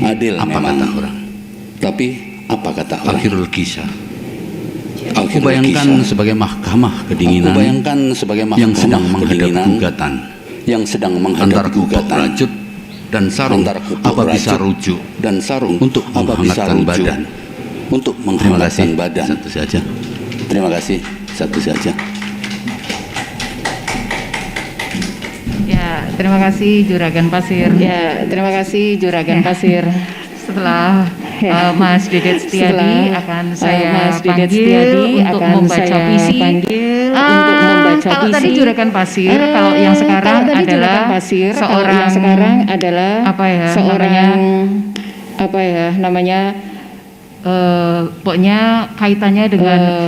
Speaker 11: apa kata orang? Akhirul kisah. Aku bayangkan sebagai mahkamah kedinginan yang sedang menghadapi gugatan antara kutub rajut dan sarung. Apa bisa rujuk untuk menghangatkan badan? Terima kasih. Satu saja.
Speaker 3: Ya, terima kasih Juragan Pasir. Setelah Mas Dedet Setiadi akan saya panggil untuk membaca puisi. Kalau tadi Juragan Pasir, kalau yang sekarang adalah seorang pokoknya kaitannya dengan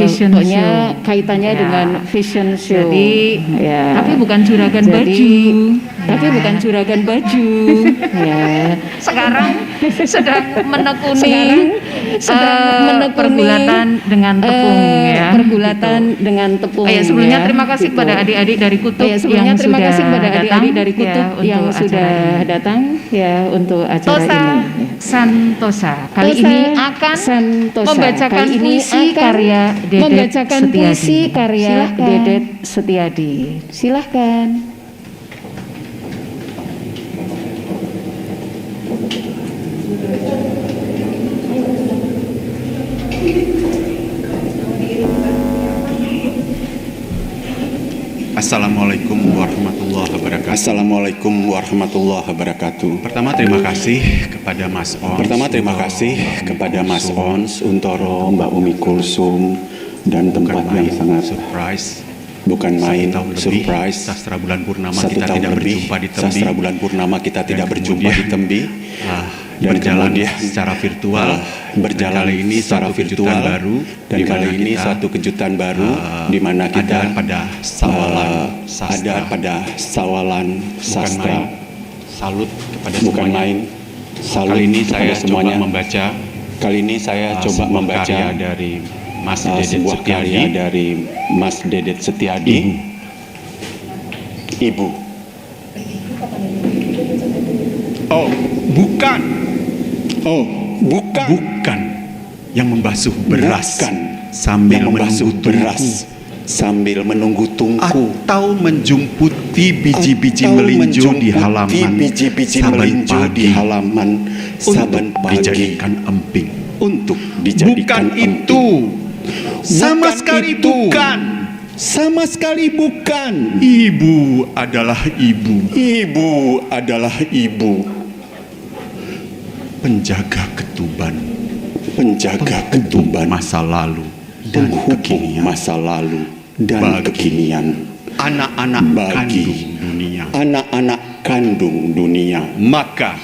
Speaker 3: fashion show. Jadi, tapi bukan juragan baju. Ya. Sekarang sedang menekuni pergulatan dengan tepung ya. Sebelumnya terima kasih kepada adik-adik dari Kutub yang sudah datang ya untuk acara ini. Santosa kali ini akan membacakan puisi karya Dedet Setiadi. Silahkan.
Speaker 12: Assalamualaikum warahmatullahi wabarakatuh. Pertama terima kasih kepada Mas Ons, Untoro, Mbak Umi Kulsum dan tempat yang sangat bukan main surprise.
Speaker 13: Sastra bulan purnama
Speaker 12: 1
Speaker 13: kita
Speaker 12: tahun
Speaker 13: tidak
Speaker 12: lebih
Speaker 13: berjumpa di Tembi.
Speaker 12: Sastra bulan purnama kita tidak berjumpa di Tembi. Dan
Speaker 13: berjalan
Speaker 12: kemudian
Speaker 13: secara virtual.
Speaker 12: Berjalan
Speaker 13: kali ini
Speaker 12: secara
Speaker 13: satu kejutan
Speaker 12: virtual
Speaker 13: baru.
Speaker 12: Dan kali ini satu kejutan baru di mana kita
Speaker 13: pada sawalan sastra.
Speaker 12: ada pada sawalan sastra.
Speaker 13: Salut kepada
Speaker 12: bukan
Speaker 13: semuanya.
Speaker 12: main. Salut
Speaker 13: Kali ini
Speaker 12: kepada
Speaker 13: saya
Speaker 12: semuanya.
Speaker 13: coba membaca
Speaker 12: karya
Speaker 13: dari Mas Dedet
Speaker 12: sebuah
Speaker 13: Setiadi.
Speaker 12: karya dari Mas Dedet Setiadi. Ibu.
Speaker 13: Oh, bukan.
Speaker 12: Bukan.
Speaker 13: Yang membasuh beras.
Speaker 12: Bukan.
Speaker 13: Sambil
Speaker 12: Yang membasuh
Speaker 13: menunggu
Speaker 12: beras sambil menunggu tungku.
Speaker 13: Atau menjumputi biji-biji melinjo di halaman.
Speaker 12: Saban pagi
Speaker 13: dijadikan emping.
Speaker 12: untuk dijadikan
Speaker 13: Bukan itu. Sama sekali bukan.
Speaker 12: Sama sekali bukan.
Speaker 13: Ibu adalah ibu.
Speaker 12: Ibu adalah ibu.
Speaker 13: Penjaga ketuban.
Speaker 12: Penjaga ketuban.
Speaker 13: Masa lalu dan
Speaker 12: Penghubung
Speaker 13: kekinian.
Speaker 12: masa lalu dan
Speaker 13: Bagi
Speaker 12: kekinian.
Speaker 13: Anak-anak
Speaker 12: Bagi
Speaker 13: kandung dunia.
Speaker 12: anak-anak kandung dunia.
Speaker 13: Maka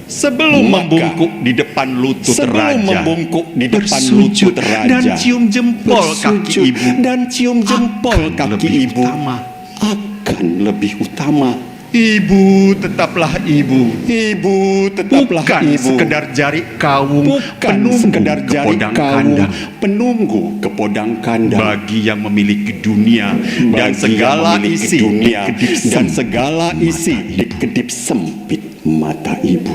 Speaker 13: sebelum membungkuk di depan lutut
Speaker 12: Sebelum
Speaker 13: raja,
Speaker 12: membungkuk di depan
Speaker 13: bersujud
Speaker 12: lutut raja
Speaker 13: dan cium jempol kaki ibu,
Speaker 12: dan cium jempol kaki
Speaker 13: lebih
Speaker 12: ibu
Speaker 13: utama.
Speaker 12: akan lebih utama.
Speaker 13: Ibu tetaplah ibu.
Speaker 12: Ibu tetaplah
Speaker 13: bukan
Speaker 12: ibu.
Speaker 13: sekedar jari kaung penunggu
Speaker 12: sekedar jari
Speaker 13: kepodang
Speaker 12: kaung
Speaker 13: kandang.
Speaker 12: penunggu kepodang kandang.
Speaker 13: Bagi yang memiliki dunia dan segala isi
Speaker 12: dunia
Speaker 13: di kedip
Speaker 12: dan
Speaker 13: sempit
Speaker 12: segala isi
Speaker 13: mata
Speaker 12: di kedip sempit mata ibu.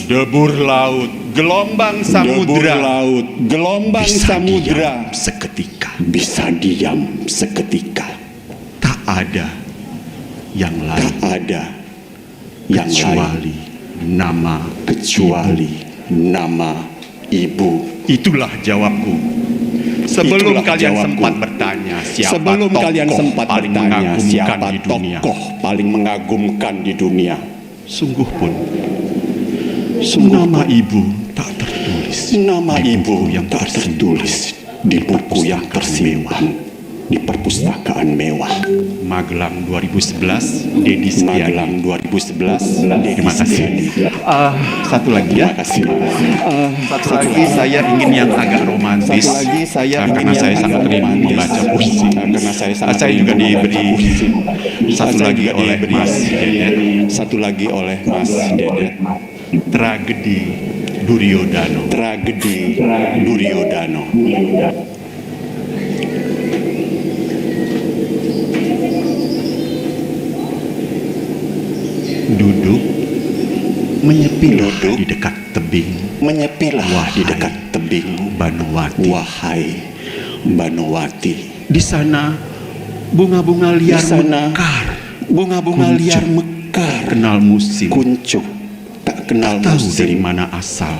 Speaker 13: Debur laut, gelombang samudra,
Speaker 12: Debur laut, gelombang
Speaker 13: bisa
Speaker 12: samudra
Speaker 13: diam seketika.
Speaker 12: bisa diam seketika.
Speaker 13: Tak ada yang lain
Speaker 12: Ada yang
Speaker 13: kecuali nama
Speaker 12: kecuali nama ibu.
Speaker 13: Itulah jawabku. Sebelum
Speaker 12: Itulah
Speaker 13: kalian
Speaker 12: jawabku.
Speaker 13: sempat bertanya siapa
Speaker 12: Sebelum
Speaker 13: tokoh
Speaker 12: kalian sempat
Speaker 13: paling
Speaker 12: bertanya
Speaker 13: mengagumkan
Speaker 12: siapa
Speaker 13: di dunia,
Speaker 12: tokoh paling mengagumkan di dunia,
Speaker 13: sungguh pun
Speaker 12: sungguh
Speaker 13: nama ibu tak tertulis.
Speaker 12: nama
Speaker 13: di
Speaker 12: ibu
Speaker 13: buku yang
Speaker 12: tak tertulis di buku yang tersimpan di perpustakaan mewah.
Speaker 13: Magelang 2011, Dedi Setiadi.
Speaker 12: Magelang 2011,
Speaker 13: Terima kasih. Satu lagi ya.
Speaker 12: Terima kasih.
Speaker 13: Satu lagi saya ingin yang agak romantis.
Speaker 12: Satu lagi saya
Speaker 13: karena
Speaker 12: ingin
Speaker 13: saya
Speaker 12: yang
Speaker 13: sangat
Speaker 12: agak
Speaker 13: rindu
Speaker 12: romantis.
Speaker 13: membaca puisi.
Speaker 12: Karena saya sangat
Speaker 13: Saya juga
Speaker 12: rindu membaca
Speaker 13: diberi
Speaker 12: puisi.
Speaker 13: satu
Speaker 12: Saya
Speaker 13: lagi
Speaker 12: juga
Speaker 13: oleh
Speaker 12: diberi
Speaker 13: Mas Dedet.
Speaker 12: Satu lagi oleh Mas Dedet.
Speaker 13: Tragedi Duryodano.
Speaker 12: Tragedi Duryodano.
Speaker 13: Duduk menyepilah di dekat tebing.
Speaker 12: Menyepilah di dekat tebing
Speaker 13: Banowati.
Speaker 12: Wahai Banowati.
Speaker 13: Di sana bunga-bunga liar
Speaker 12: Di sana
Speaker 13: mekar.
Speaker 12: bunga-bunga
Speaker 13: Kuncup.
Speaker 12: liar mekar.
Speaker 13: Kenal musim.
Speaker 12: Kuncup. Tak kenal
Speaker 13: Tahu
Speaker 12: musim.
Speaker 13: dari mana asal.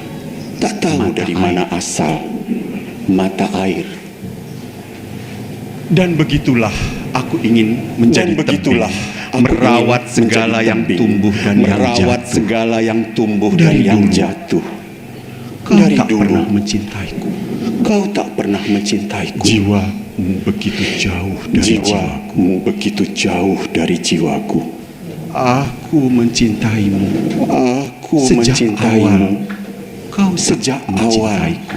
Speaker 12: Tak tahu
Speaker 13: Mata
Speaker 12: dari
Speaker 13: air.
Speaker 12: mana asal mata air.
Speaker 13: Dan begitulah aku ingin menjadi
Speaker 12: Dan begitulah
Speaker 13: tebing,
Speaker 12: aku
Speaker 13: merawat
Speaker 12: ingin
Speaker 13: segala
Speaker 12: menjadi
Speaker 13: yang
Speaker 12: tebing,
Speaker 13: tumbuh dan yang
Speaker 12: merawat
Speaker 13: jatuh.
Speaker 12: segala yang tumbuh dan
Speaker 13: Dari
Speaker 12: yang
Speaker 13: dulu.
Speaker 12: jatuh.
Speaker 13: Kau
Speaker 12: Dari
Speaker 13: tak
Speaker 12: dulu.
Speaker 13: pernah mencintaiku.
Speaker 12: Kau tak pernah mencintaiku.
Speaker 13: Jiwamu begitu jauh dari jiwaku.
Speaker 12: Jiwamu begitu jauh dari jiwaku.
Speaker 13: Aku mencintaimu.
Speaker 12: Aku
Speaker 13: Sejak
Speaker 12: mencintaimu.
Speaker 13: awal. Kau
Speaker 12: Sejak
Speaker 13: tak
Speaker 12: awal
Speaker 13: mencintaiku.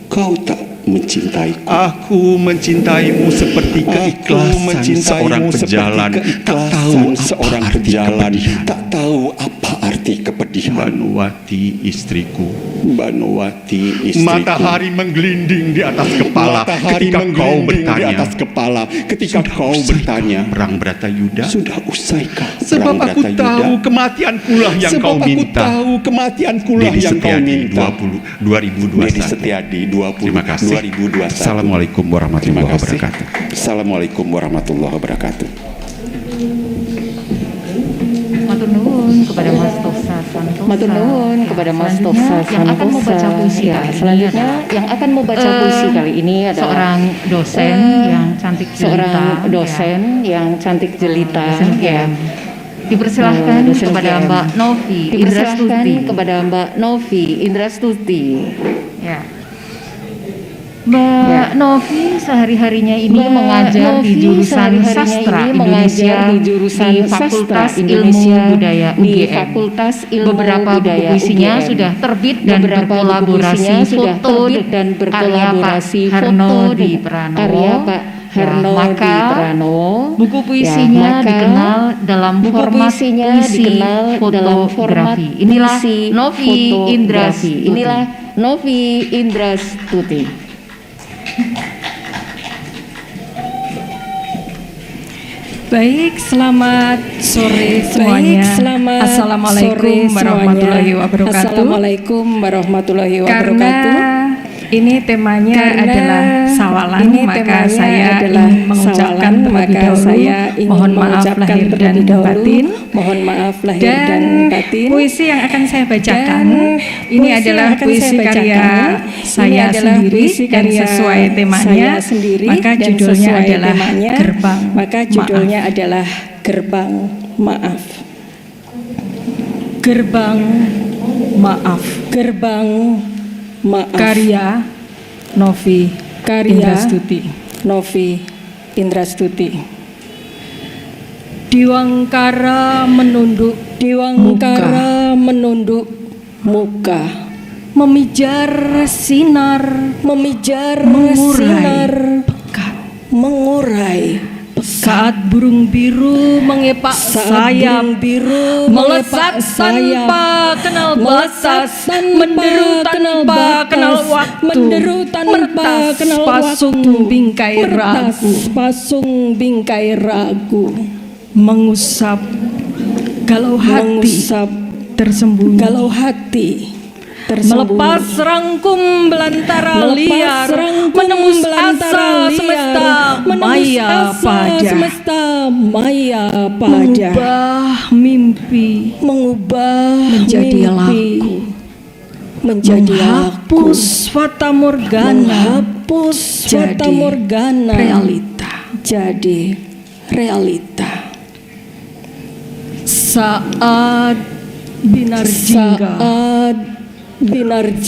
Speaker 12: kau tak mencintaiku.
Speaker 13: Aku mencintaimu seperti keikhlasan seorang pejalan, tak tahu
Speaker 12: seorang
Speaker 13: apa arti
Speaker 12: pejalan,
Speaker 13: kepedihan.
Speaker 12: tak tahu apa arti kepedihan.
Speaker 13: Banowati istriku.
Speaker 12: Banowati istriku.
Speaker 13: Matahari menggelinding di atas kepala
Speaker 12: Matahari
Speaker 13: ketika kau
Speaker 12: menggelinding di
Speaker 13: bertanya,
Speaker 12: atas kepala ketika
Speaker 13: "Sudah
Speaker 12: kau
Speaker 13: usaikah
Speaker 12: bertanya,
Speaker 13: perang Bratayuda?"
Speaker 12: sudah usaikah
Speaker 13: Sebab
Speaker 12: perang
Speaker 13: aku
Speaker 12: Bratayuda?
Speaker 13: tahu kematian kulah yang
Speaker 12: Sebab
Speaker 13: kau
Speaker 12: aku
Speaker 13: minta.
Speaker 12: tahu kematian kulah
Speaker 13: Dedi
Speaker 12: yang kau
Speaker 13: Setiadi
Speaker 12: minta.
Speaker 13: 2021.
Speaker 12: Dedi Setiadi 20
Speaker 13: Terima kasih.
Speaker 12: 2021.
Speaker 13: Assalamualaikum warahmatullahi
Speaker 12: Terima kasih.
Speaker 13: wabarakatuh.
Speaker 12: Assalamualaikum warahmatullahi wabarakatuh.
Speaker 3: Matur nuwun kepada Mas Tosa Santosa.
Speaker 1: Matur nuwun kepada Mas Tosa
Speaker 3: Selanjutnya yang akan membaca puisi
Speaker 1: Ya,
Speaker 3: kali ini
Speaker 1: selanjutnya
Speaker 3: adalah,
Speaker 1: yang akan membaca puisi kali ini adalah
Speaker 3: seorang dosen yang cantik jelita,
Speaker 1: seorang dosen yang cantik jelita,
Speaker 3: dosen
Speaker 1: ya.
Speaker 3: GM. Dipersilahkan
Speaker 1: Dosen
Speaker 3: kepada
Speaker 1: GM.
Speaker 3: Mbak Novi
Speaker 1: Dipersilahkan
Speaker 3: Indrastuti.
Speaker 1: kepada Mbak Novi Indrastuti.
Speaker 3: Ya. Mbak Novi sehari-harinya ini
Speaker 1: Mbak
Speaker 3: mengajar di
Speaker 1: Novi
Speaker 3: jurusan
Speaker 1: sehari-harinya
Speaker 3: Sastra
Speaker 1: ini
Speaker 3: Indonesia
Speaker 1: mengajar di jurusan
Speaker 3: di
Speaker 1: Sastra
Speaker 3: Fakultas
Speaker 1: Indonesia
Speaker 3: Ilmu Budaya
Speaker 1: di
Speaker 3: UGM.
Speaker 1: Fakultas Ilmu
Speaker 3: Beberapa buku
Speaker 1: Budaya
Speaker 3: puisinya
Speaker 1: UGM.
Speaker 3: sudah terbit dan
Speaker 1: Beberapa buku
Speaker 3: berkolaborasi
Speaker 1: puisinya sudah
Speaker 3: foto
Speaker 1: terbit dan berkolaborasi
Speaker 3: karya Pak Harno
Speaker 1: foto
Speaker 3: di
Speaker 1: dan
Speaker 3: Pranowo.
Speaker 1: karya Pak Harno
Speaker 3: Ya, maka
Speaker 1: di Pranowo.
Speaker 3: buku puisinya
Speaker 1: Ya, maka
Speaker 3: dikenal dalam
Speaker 1: buku
Speaker 3: format
Speaker 1: puisinya
Speaker 3: puisi
Speaker 1: dikenal dalam format
Speaker 3: fotografi. Inilah
Speaker 1: puisi
Speaker 3: Novi
Speaker 1: fotografi.
Speaker 3: Indrastuti.
Speaker 1: Inilah Novi Indrastuti.
Speaker 14: Baik, selamat sore semuanya.
Speaker 5: Baik, selamat
Speaker 14: Assalamualaikum
Speaker 5: sore
Speaker 14: warahmatullahi
Speaker 5: semuanya.
Speaker 14: wabarakatuh.
Speaker 5: Assalamualaikum warahmatullahi
Speaker 14: Karena
Speaker 5: wabarakatuh.
Speaker 14: ini temanya adalah sawalan,
Speaker 5: ini
Speaker 14: maka
Speaker 5: temanya
Speaker 14: saya
Speaker 5: adalah
Speaker 14: ingin mengucapkan
Speaker 5: sawalan,
Speaker 14: terlebih
Speaker 5: maka
Speaker 14: dahulu
Speaker 5: saya ingin
Speaker 14: mohon maaf
Speaker 5: mengucapkan
Speaker 14: lahir dan
Speaker 5: terlebih dahulu,
Speaker 14: batin.
Speaker 5: mohon maaf lahir dan batin.
Speaker 14: Puisi yang akan saya bacakan ini
Speaker 5: puisi
Speaker 14: adalah
Speaker 5: yang akan
Speaker 14: puisi
Speaker 5: saya
Speaker 14: karya
Speaker 5: bacakan,
Speaker 14: saya
Speaker 5: ini adalah
Speaker 14: sendiri
Speaker 5: puisi
Speaker 14: dan
Speaker 5: karya
Speaker 14: sesuai temanya,
Speaker 5: saya sendiri
Speaker 14: maka
Speaker 5: dan
Speaker 14: judulnya
Speaker 5: sesuai
Speaker 14: adalah
Speaker 5: temanya,
Speaker 14: Gerbang
Speaker 5: maka judulnya adalah Gerbang Maaf.
Speaker 14: Gerbang Maaf.
Speaker 5: Gerbang Maaf.
Speaker 14: Karya Novi Indrastuti.
Speaker 5: Novi Indrastuti.
Speaker 14: Diwangkara menunduk
Speaker 5: Diwangkara menunduk muka,
Speaker 14: memijar sinar,
Speaker 5: memijar
Speaker 14: mengurai
Speaker 5: sinar,
Speaker 14: pekat,
Speaker 5: mengurai pekat,
Speaker 14: Saat burung biru mengepak sayap, melesat tanpa kenal batas, menderu tanpa kenal waktu, meretas pasung bingkai ragu, mengusap galau hati, melepas rangkum belantara liar, menembus asa semesta maya pada, mengubah mimpi menjadi laku, menghapus fata morgana jadi realita. Saat binar jingga,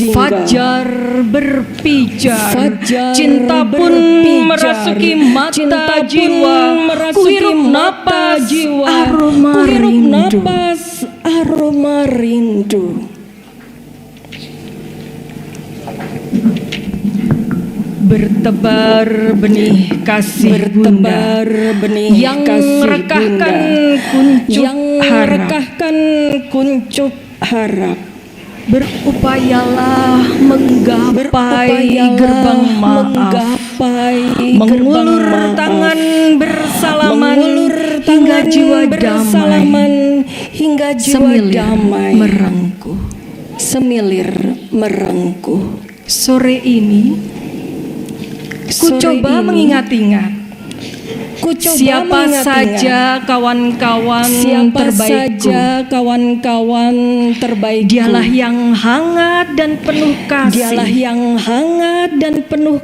Speaker 14: fajar berpijar, cinta pun merasuki mata jiwa, kuhirup napas aroma rindu. Bertebar benih kasih bunda yang merekahkan kuncup harap. Berupayalah menggapai gerbang maaf, mengulur tangan bersalaman hingga jiwa damai, semilir merengkuh. Sore ini ku coba mengingat-ingat siapa saja kawan-kawan terbaikku. Dialah yang hangat dan penuh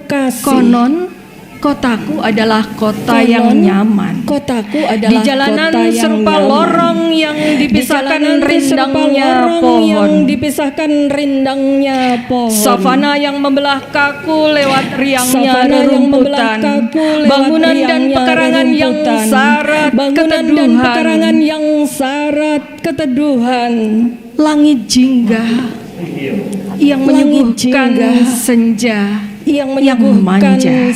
Speaker 14: kasih. Konon kotaku adalah kota yang nyaman. Di jalanan serupa lorong yang dipisahkan rindangnya pohon. Savana yang membelah kaku lewat riangnya rerumputan. Bangunan dan pekarangan yang syarat keteduhan. Langit jingga yang menyuguhkan senja. Yang manja.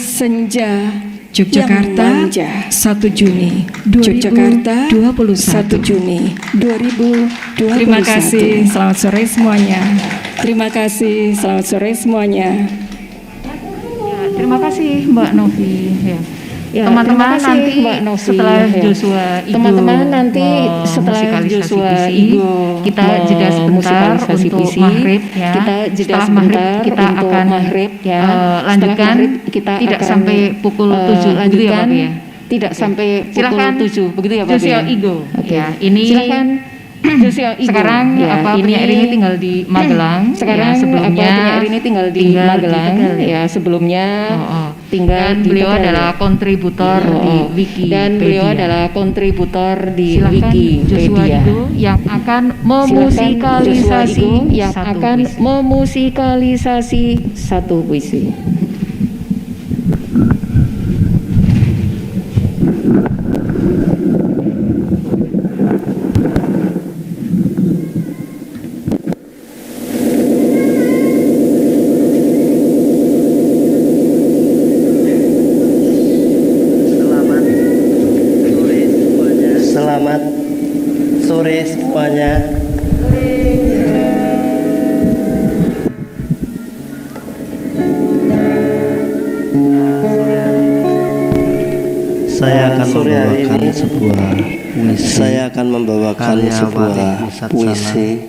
Speaker 14: Yogyakarta 1 Juni 2021. Terima kasih, selamat sore semuanya.
Speaker 5: Terima kasih
Speaker 1: Mbak Novi. Teman-teman nanti setelah Joshua Igo kita jeda sebentar untuk maghrib ya. Setelah maghrib kita akan lanjutkan tidak sampai pukul 7 begitu ya Pak ya. Tidak sampai pukul 7 begitu ya Pak ya. Joshua Igo. Ya, ini silakan. Sekarang penyair ini tinggal di Magelang. Sebelumnya tinggal di beliau adalah kontributor di Wikipedia yang akan memusikalisasi satu puisi.
Speaker 15: Sore semuanya. Saya akan membawakan sebuah puisi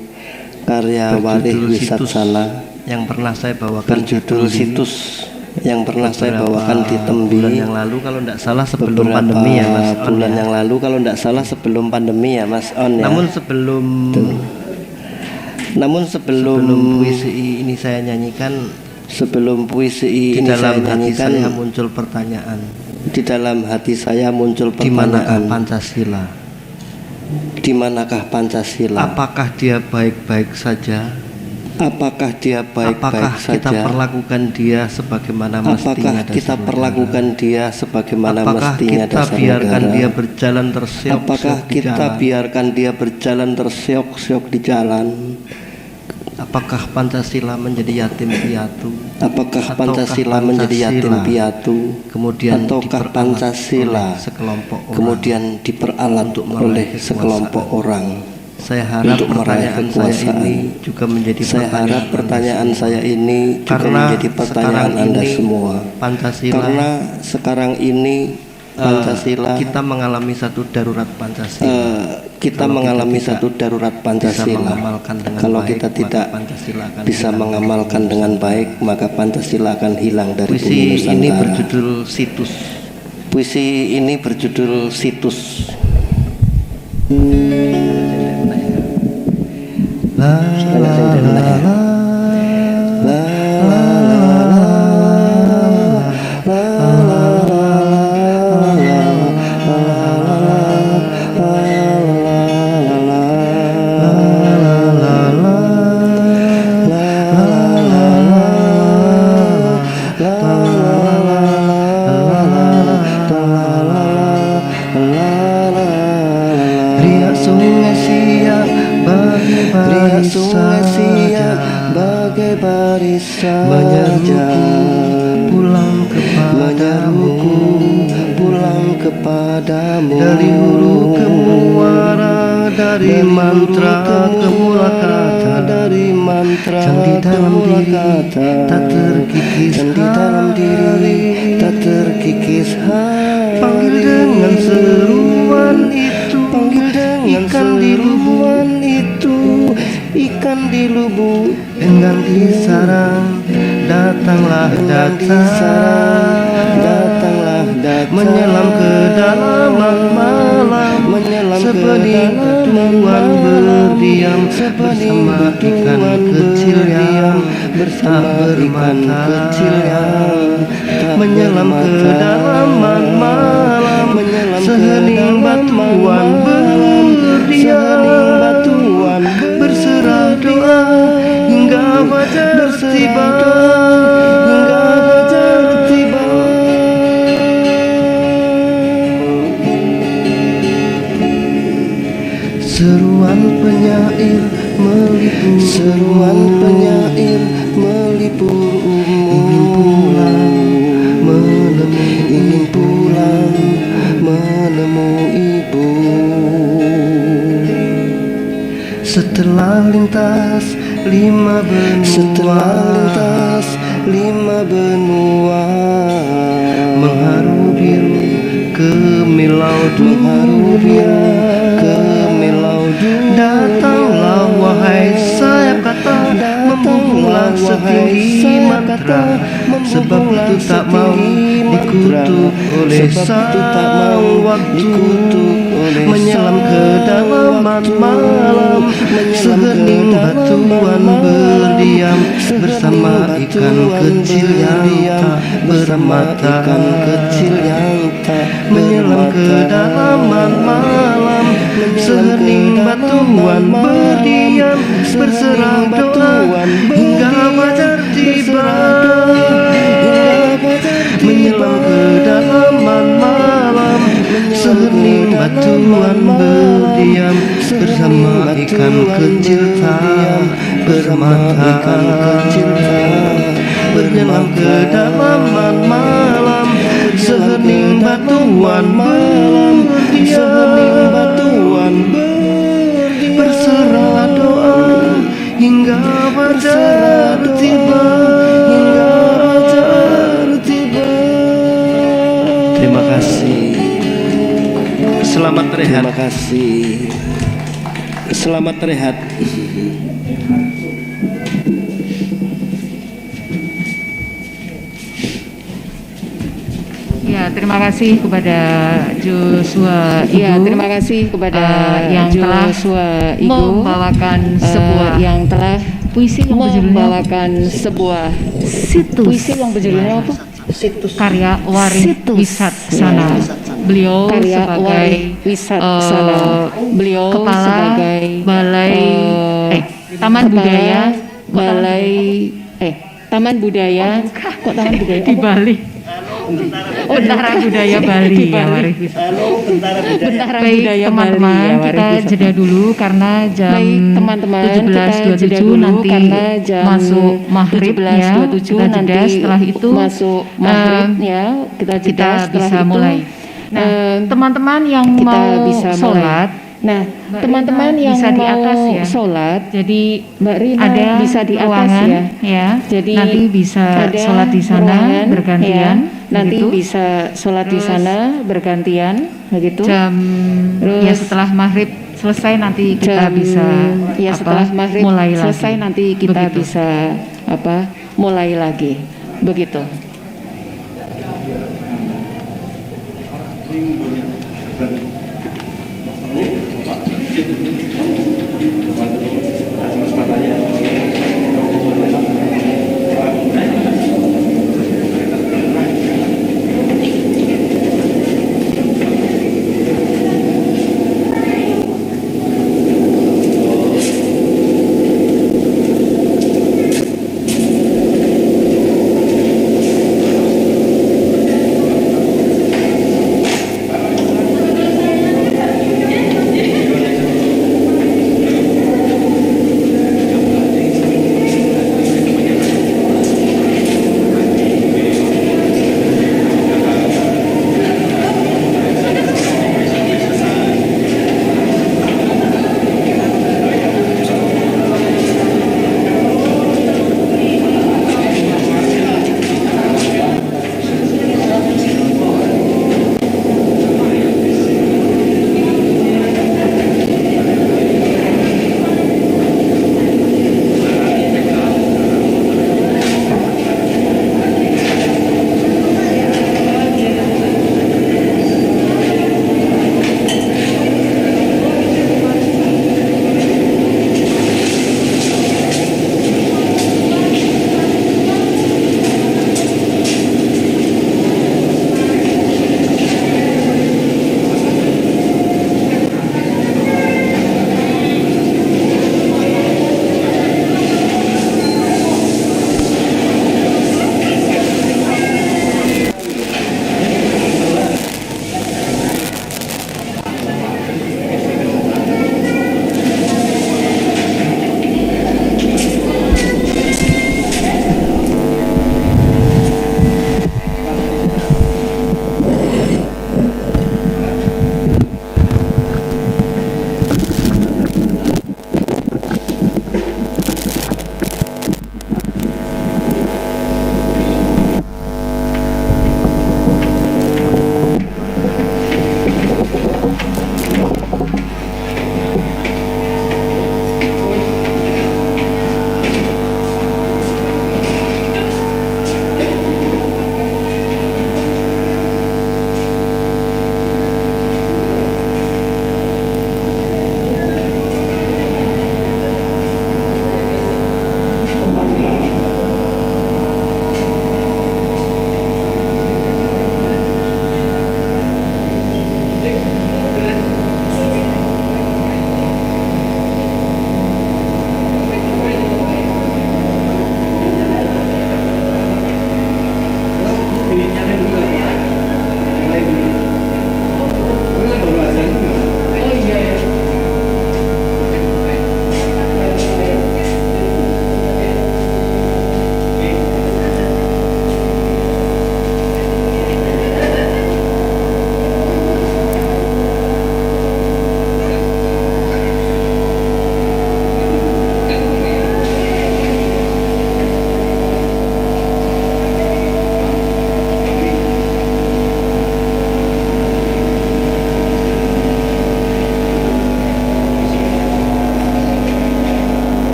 Speaker 15: karya Walih Wisatsana
Speaker 16: yang pernah saya bawakan
Speaker 15: berjudul Situs, yang pernah saya bawakan di Tembi
Speaker 16: bulan yang lalu kalau tidak salah sebelum pandemi ya Mas On,
Speaker 15: bulan yang lalu kalau tidak salah sebelum pandemi ya Mas On ya. Namun sebelum
Speaker 16: puisi ini saya nyanyikan,
Speaker 15: di dalam
Speaker 16: hati saya muncul pertanyaan.
Speaker 15: Di dalam hati saya muncul pertanyaan.
Speaker 16: Di manakah Pancasila? Apakah dia baik-baik saja? Apakah kita perlakukan dia sebagaimana mestinya?
Speaker 15: Apakah kita perlakukan dia sebagaimana mestinya?
Speaker 16: Apakah kita biarkan dia berjalan terseok-seok di jalan?
Speaker 15: Apakah kita biarkan dia berjalan terseok-seok di jalan?
Speaker 16: Apakah Pancasila menjadi yatim piatu?
Speaker 15: Apakah Pancasila menjadi yatim piatu?
Speaker 16: Kemudian
Speaker 15: ataukah Pancasila kemudian diperalat oleh sekelompok orang?
Speaker 16: Saya harap pertanyaan saya ini juga menjadi
Speaker 15: pertanyaan saya ini juga menjadi pertanyaan Anda semua. Karena sekarang ini Pancasila
Speaker 16: kita mengalami satu darurat Pancasila.
Speaker 15: Kita mengalami satu darurat Pancasila. Kalau kita tidak bisa mengamalkan dengan baik, maka Pancasila akan hilang dari bumi Nusantara.
Speaker 16: Puisi ini berjudul Situs.
Speaker 15: Puisi ini berjudul Situs.
Speaker 16: Dari hulu ke muara, dari mantra ke mula kata, dari mantra di dalam diri tak terkikis hari, tak terkikis hari. Panggil dengan seruan itu, panggil dengan seruan itu, ikan di lubuk enggan disarang. Datanglah menyelam ke dalaman malam, sebening batuan berdiam bersama ikan kecil yang bermata kecil yang menyelam ke dalaman malam, sehening batuan berdiam berserah doa hingga fajar tiba. Seruan penyair melipur ingin pulang menemui ibu. Setelah lintas lima benua, mengharu biru kemilau dunia, datanglah wahai sayap kata, membungkuklah setinggi mantra, sebab itu tak mau dikutuk oleh sang waktu, menyelam ke dalaman malam, sehening batuan berdiam bersama ikan kecil yang tak bermata, menyelam ke dalaman malam, sehening batuan berdiam berserah doa hingga fajar tiba. Menyelam ke dalaman malam, sehening batuan berdiam bersama ikan kecil tak bermata. Menyelam ke dalaman malam, sehening batuan berdiam berserah doa hingga fajar tiba. Terima kasih. Selamat rehat.
Speaker 15: Terima kasih. Selamat rehat.
Speaker 1: Ya, terima kasih kepada Joshua Igo.
Speaker 3: Ya, terima kasih kepada
Speaker 1: yang telah
Speaker 3: Joshua Igo
Speaker 1: membawakan sebuah
Speaker 3: yang telah
Speaker 1: puisi yang
Speaker 3: membawakan sebuah
Speaker 1: situs.
Speaker 3: Puisi yang berjudulnya apa?
Speaker 1: Situs. Karya Waring Wisatsana. Beliau
Speaker 3: Karya
Speaker 1: sebagai
Speaker 3: Wisatsana. Beliau
Speaker 1: kepala
Speaker 3: sebagai
Speaker 1: Balai Taman Budaya
Speaker 3: Balai Taman Budaya. Kok Taman Budaya?
Speaker 1: Di Bali.
Speaker 3: Bentara Budaya Bali ya Warif Bisa.
Speaker 1: Bentara
Speaker 3: Baik
Speaker 1: Budaya
Speaker 3: teman-teman,
Speaker 1: Bali ya,
Speaker 3: kita
Speaker 1: Warif Bisa.
Speaker 3: jeda dulu karena jam
Speaker 1: Baik teman-teman, kita jeda
Speaker 3: 17.27
Speaker 1: dulu
Speaker 3: nanti
Speaker 1: karena jam
Speaker 3: masuk maghrib ya.
Speaker 1: 17.27
Speaker 3: Kita jeda
Speaker 1: nanti
Speaker 3: setelah itu
Speaker 1: masuk maghrib ya. Kita jeda
Speaker 3: kita
Speaker 1: setelah
Speaker 3: bisa
Speaker 1: itu,
Speaker 3: mulai. Nah, teman-teman yang
Speaker 1: kita
Speaker 3: mau
Speaker 1: bisa mulai.
Speaker 3: sholat,
Speaker 1: Nah, teman-teman
Speaker 3: Rina
Speaker 1: yang
Speaker 3: bisa di
Speaker 1: mau
Speaker 3: atas ya.
Speaker 1: sholat,
Speaker 3: jadi
Speaker 1: Mbak Rina
Speaker 3: ada
Speaker 1: bisa di atas
Speaker 3: ruangan
Speaker 1: ya.
Speaker 3: Jadi nanti bisa
Speaker 1: ada
Speaker 3: sholat di sana
Speaker 1: ruangan,
Speaker 3: bergantian.
Speaker 1: ya. Nanti
Speaker 3: begitu.
Speaker 1: bisa sholat di
Speaker 3: Terus
Speaker 1: sana bergantian, begitu.
Speaker 3: Jam
Speaker 1: Terus
Speaker 3: ya setelah maghrib selesai nanti kita bisa
Speaker 1: ya setelah maghrib
Speaker 3: mulai
Speaker 1: selesai
Speaker 3: lagi.
Speaker 1: nanti kita
Speaker 3: Begitu.
Speaker 1: bisa mulai lagi, begitu.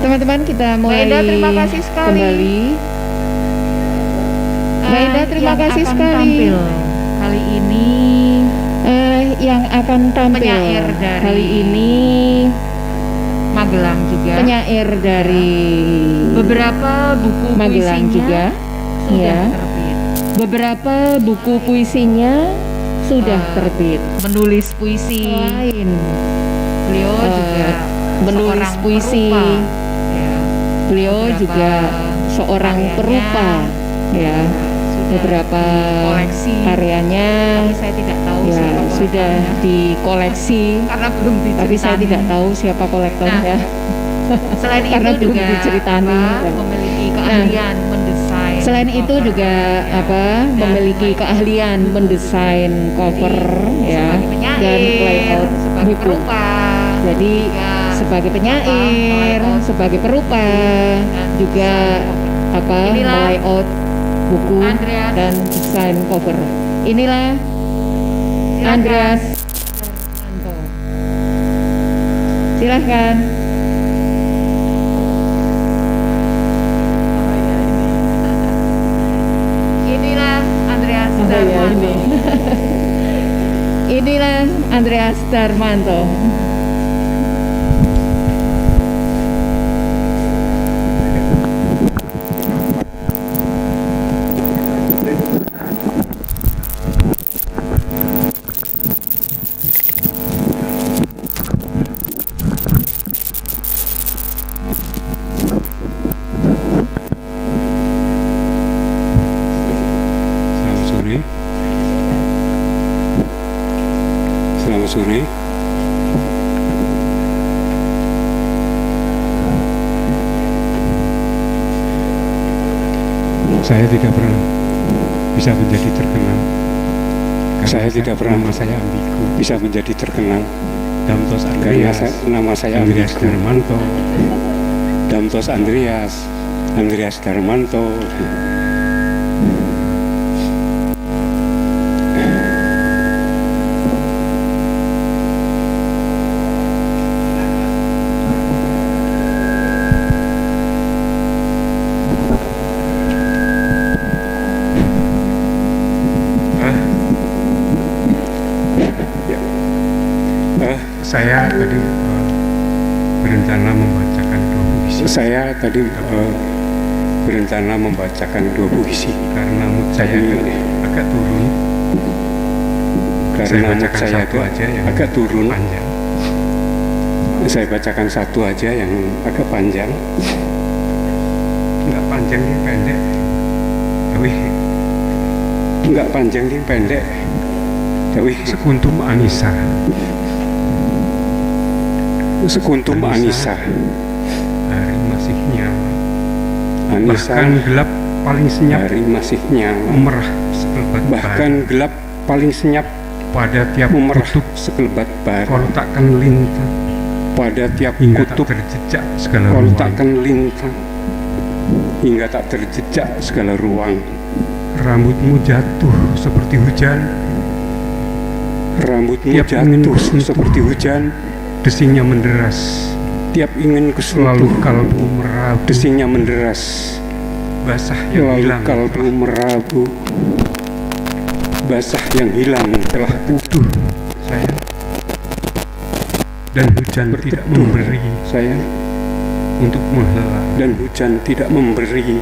Speaker 1: Teman-teman, kita mulai
Speaker 3: Mbak Ida, terima kasih sekali.
Speaker 1: kembali. Mbak Ida, terima
Speaker 3: Yang
Speaker 1: kasih
Speaker 3: akan
Speaker 1: sekali.
Speaker 3: tampil kali ini
Speaker 1: Yang akan tampil
Speaker 3: penyair dari
Speaker 1: kali ini
Speaker 3: Magelang juga.
Speaker 1: penyair dari
Speaker 3: Beberapa buku
Speaker 1: Magelang
Speaker 3: puisinya
Speaker 1: juga,
Speaker 3: sudah
Speaker 1: ya.
Speaker 3: terbit.
Speaker 1: Beberapa buku puisinya sudah terbit.
Speaker 3: Menulis puisi.
Speaker 1: Selain
Speaker 3: Beliau juga
Speaker 1: menulis
Speaker 3: seorang
Speaker 1: puisi,
Speaker 3: perupa, ya.
Speaker 1: beliau
Speaker 3: Beberapa
Speaker 1: juga seorang
Speaker 3: karyanya
Speaker 1: perupa, ya. Beberapa
Speaker 3: koleksi.
Speaker 1: karyanya
Speaker 3: Tapi saya tidak tahu
Speaker 1: ya
Speaker 3: siapa
Speaker 1: sudah
Speaker 3: kolektornya.
Speaker 1: dikoleksi,
Speaker 3: Karena belum diceritani.
Speaker 1: tapi saya tidak tahu siapa kolektornya.
Speaker 3: Selain
Speaker 1: Karena
Speaker 3: itu
Speaker 1: belum
Speaker 3: juga
Speaker 1: diceritani.
Speaker 3: memiliki keahlian mendesain.
Speaker 1: Selain itu
Speaker 3: cover.
Speaker 1: juga memiliki keahlian mendesain cover, ya,
Speaker 3: penyair,
Speaker 1: dan layout
Speaker 3: sebagai
Speaker 1: buku.
Speaker 3: perupa,
Speaker 1: Jadi sebagai penyair, sebagai perupa, juga
Speaker 3: Inilah
Speaker 1: layout buku
Speaker 3: Andreas.
Speaker 1: dan desain cover. Inilah
Speaker 3: Silakan.
Speaker 1: Andreas. Silahkan.
Speaker 3: Inilah Andreas
Speaker 1: Oh, ya,
Speaker 3: Darmanto.
Speaker 1: Inilah Andreas Darmanto.
Speaker 17: Selamat sore. Selamat sore. Saya tidak pernah bisa menjadi terkenal. Saya tidak pernah nama saya ambigu bisa menjadi terkenal. Damtos Andreas, nama saya Andreas Darmanto. Damtos Andreas Darmanto. Saya tadi berencana membacakan dua puisi. Saya tadi berencana membacakan dua puisi karena mood saya agak turun. Karena mood saya agak turun. Panjang. Saya bacakan satu aja yang agak panjang. Enggak panjang ini pendek. Tapi enggak panjang ini pendek. Tapi Sekuntum Anissa. Sekuntum Anissa. Hari masih nyala. Anissa. Bahkan gelap paling senyap. Hari masih nyala. Merah sekelebat. Bahkan gelap paling senyap. Pada tiap kutub sekelebat bara. Kalau takkan lintang. Pada tiap hingga kutub tak terjejak segala ruang. Kalau takkan lintang. Hingga tak terjejak segala ruang. Rambutmu jatuh seperti hujan. Rambutmu jatuh seperti hujan. Desingnya menderas. Tiap ingin kusentuh. Lalu kalbu merabu. Desingnya menderas. Basah yang hilang. Kalbu merabu. Basah yang hilang telah teduh. Sayang. Dan hujan tidak memberi. Sayang. Untuk menghela. Dan hujan tidak memberi.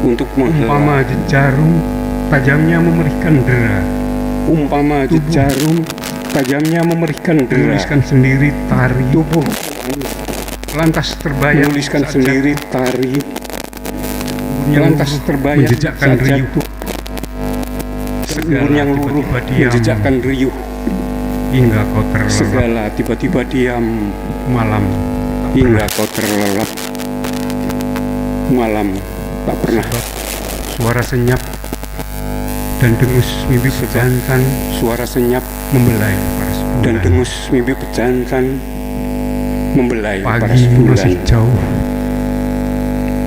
Speaker 17: Untuk menghela. Umpama jarum tajamnya memerihkan dera. Umpama jarum tajamnya memerihkan dera. Menuliskan sendiri tari tubuh. Lantas terbayang. Menuliskan sendiri tari. Lantas terbayang. Menjejakkan riuh. Segala yang luruh menjejakkan riuh. Hingga kau terlelap. Segala tiba-tiba diam. Malam. Hingga kau terlelap. Malam tak pernah. Suara senyap dan dengus mimpi pejantan. Suara senyap membelai paras bulan. Dan dengus mimpi pejantan membelai paras bulan. Pagi masih jauh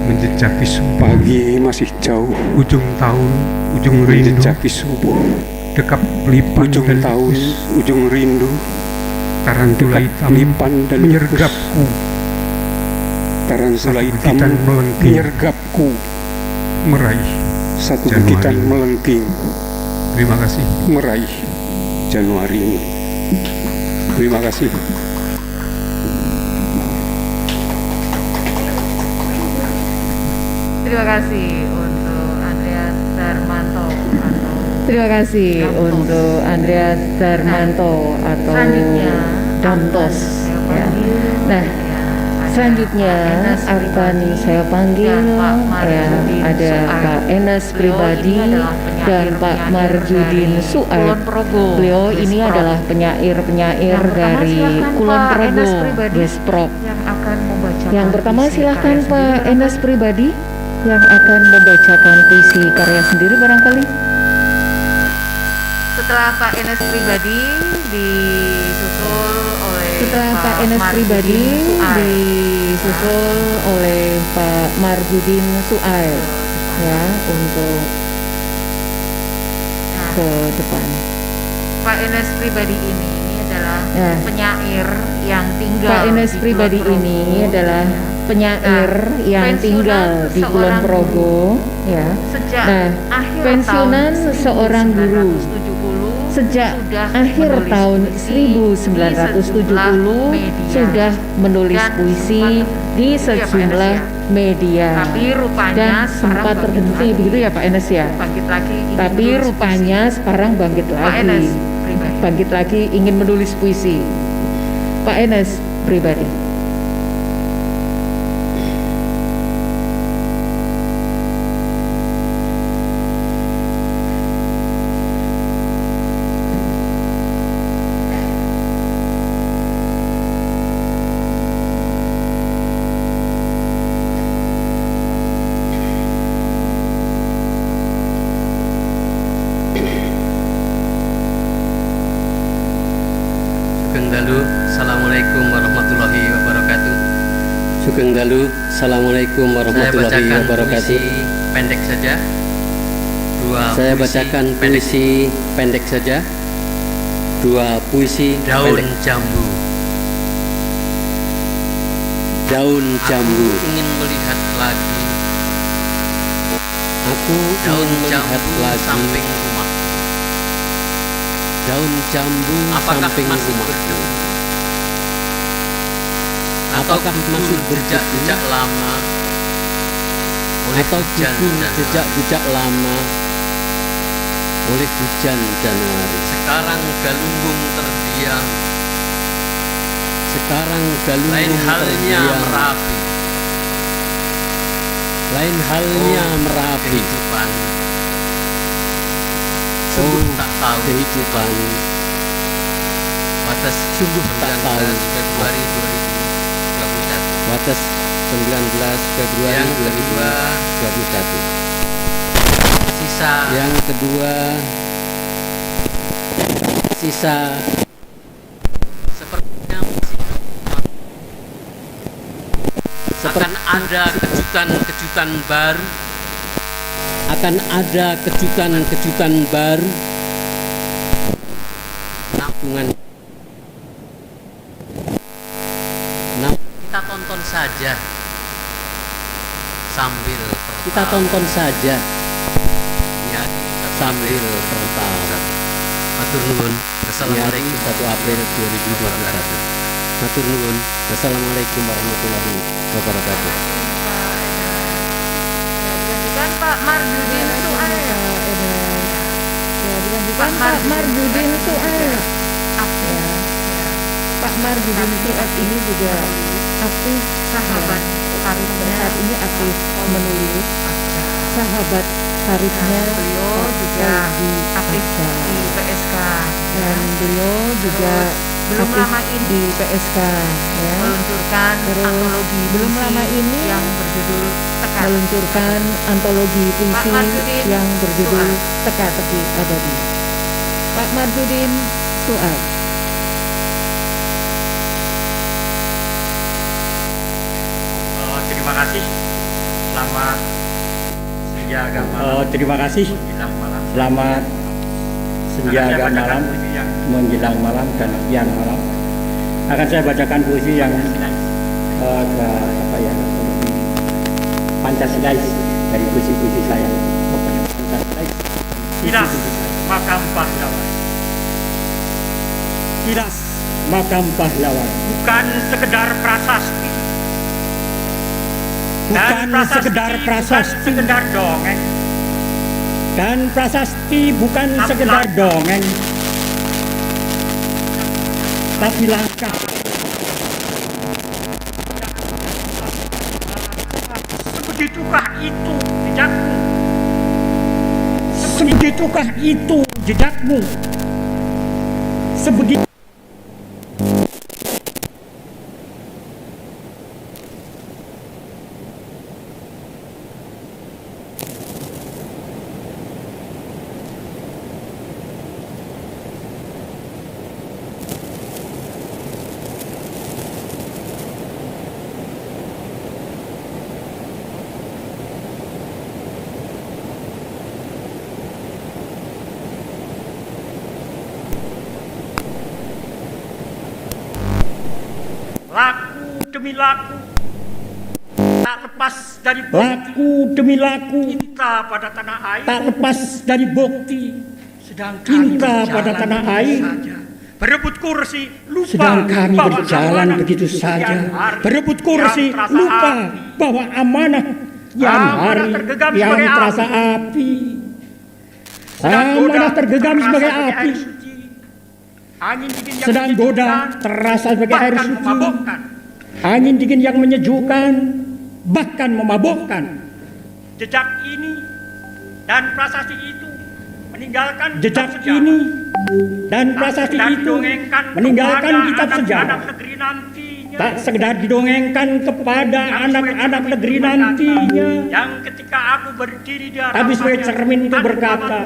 Speaker 17: menjejaki subuh. Pagi masih jauh. Ujung tahun, ujung rindu. Menjejaki subuh. Dekap lipan ujung dan tahun, ujung rindu. Tarantula hitam lipan dan menyergapku. tarantula hitam menyergapku, meraih satu gigitan melengking. Terima kasih. Meraih Januari ini. Terima kasih.
Speaker 3: Terima kasih untuk Andreas Darmanto atau
Speaker 1: Terima kasih untuk Andreas Darmanto atau Dantos. Ya. Nah, selanjutnya akan saya panggil ya, ada Pak Enes Pribadi dan Pak Marjudin Suaib. Beliau ini adalah penyair-penyair dari Kulon Progo, Besprok. Yang pertama silahkan Pak Enes Pribadi yang akan membacakan puisi karya sendiri barangkali.
Speaker 3: Setelah Pak Enes Pribadi disusul
Speaker 1: oleh Pak Marjudin Suaib ya untuk ke depan.
Speaker 3: Pak Enes Pribadi ini adalah penyair yang tinggal
Speaker 1: Pak Enes Pribadi ini adalah penyair yang tinggal di Kulon Progo ya. Nah, pensiunan seorang guru sejak akhir tahun 1970 sudah menulis puisi di sejumlah media dan sempat terhenti begitu ya Pak Enes ya. Tapi rupanya sekarang bangkit lagi ingin menulis puisi. Pak Enes Pribadi.
Speaker 18: Assalamualaikum warahmatullahi wabarakatuh.
Speaker 19: Sugeng Dalu, Assalamualaikum warahmatullahi wabarakatuh.
Speaker 18: Pendek saja.
Speaker 19: Saya bacakan puisi pendek saja. Dua puisi
Speaker 18: Daun
Speaker 19: pendek.
Speaker 18: Jambu.
Speaker 19: Daun jambu.
Speaker 18: Aku ingin melihat lagi.
Speaker 19: Aku
Speaker 18: Daun
Speaker 19: ingin melihat
Speaker 18: jambu
Speaker 19: lagi.
Speaker 18: samping rumah.
Speaker 19: Daun jambu
Speaker 18: Apakah
Speaker 19: samping
Speaker 18: masih
Speaker 19: rumah.
Speaker 18: berdebu?
Speaker 19: Apakah masih
Speaker 18: jejak-jejak lama oleh
Speaker 19: atau
Speaker 18: hujan
Speaker 19: gugur
Speaker 18: Januari?
Speaker 19: jejak-jejak lama oleh hujan Januari.
Speaker 18: Sekarang galunggung terdiam.
Speaker 19: Sekarang
Speaker 18: Lain
Speaker 19: galunggung
Speaker 18: halnya
Speaker 19: terdiam.
Speaker 18: Merapi.
Speaker 19: Lain halnya Merapi.
Speaker 18: Kehidupan. Sungguh tak tahu
Speaker 19: kehidupan.
Speaker 18: Batas
Speaker 19: Sungguh tak tahu.
Speaker 18: Februari 2021.
Speaker 19: Batas 19 Februari
Speaker 18: Yang kedua,
Speaker 19: 2021.
Speaker 18: Sisa.
Speaker 19: Yang kedua, sisa.
Speaker 18: Sepertinya akan ada kejutan-kejutan baru.
Speaker 19: Akan ada kejutan-kejutan baru.
Speaker 18: Namun kita tonton saja sambil
Speaker 19: Kita tonton saja
Speaker 18: ya,
Speaker 19: sambil tertawa.
Speaker 18: Matur nuwun.
Speaker 19: Assalamualaikum 1 April 2021. Matur nuwun. Assalamualaikum warahmatullahi wabarakatuh.
Speaker 3: Dilanjutkan Pak Marjudin Suaib.
Speaker 1: Dilanjutkan Pak Marjudin Suaib. Pak Marjudin Suaib ini juga aktif
Speaker 3: sahabat karibnya
Speaker 1: saat ini aktif menulis sahabat karibnya
Speaker 3: beliau juga aktif di PSK
Speaker 1: dan beliau juga
Speaker 3: belum
Speaker 1: aktif
Speaker 3: lama ini
Speaker 1: di PSK ya.
Speaker 3: meluncurkan antologi
Speaker 1: belum lama ini
Speaker 3: yang berjudul Teka.
Speaker 1: meluncurkan antologi puisi yang berjudul Teka-teki Abadi. Pak Marjudin Suaib.
Speaker 20: Terima kasih. Selamat senja malam.
Speaker 21: Terima kasih. Selamat senja malam menjelang malam dan siang malam. Akan saya bacakan puisi yang agak apa ya Pancasilais dari puisi-puisi saya.
Speaker 2: Kilas makam pahlawan.
Speaker 21: Kilas makam pahlawan.
Speaker 2: Bukan sekedar prasasti.
Speaker 21: Bukan sekedar prasasti.
Speaker 2: Bukan sekedar dongeng.
Speaker 21: Dan prasasti bukan sekedar dongeng. Tapi langkah.
Speaker 2: Sebegitukah itu jejakmu?
Speaker 21: Sebegitukah itu jejakmu? Sebegitu.
Speaker 2: Laku demi laku, tak lepas dari bukti.
Speaker 21: Laku demi laku,
Speaker 2: cinta pada tanah air.
Speaker 21: Tak lepas dari bukti.
Speaker 2: Sedang
Speaker 21: cinta pada tanah air.
Speaker 2: Berebut kursi, lupa.
Speaker 21: Sedang kami berjalan begitu saja. Berebut kursi, lupa bahwa amanah yang hari yang terasa api. Amanah tergenggam sebagai api. Sedang goda terasa sebagai air suci. Angin dingin yang menyejukkan, bahkan memabukkan.
Speaker 2: Jejak ini dan prasasti itu meninggalkan
Speaker 21: jejak ini dan prasasti itu meninggalkan kitab sejarah. Tak sekedar didongengkan kepada anak-anak negeri nantinya.
Speaker 2: Yang ketika aku berdiri di hadapannya,
Speaker 21: tapi sebagai cermin itu berkata,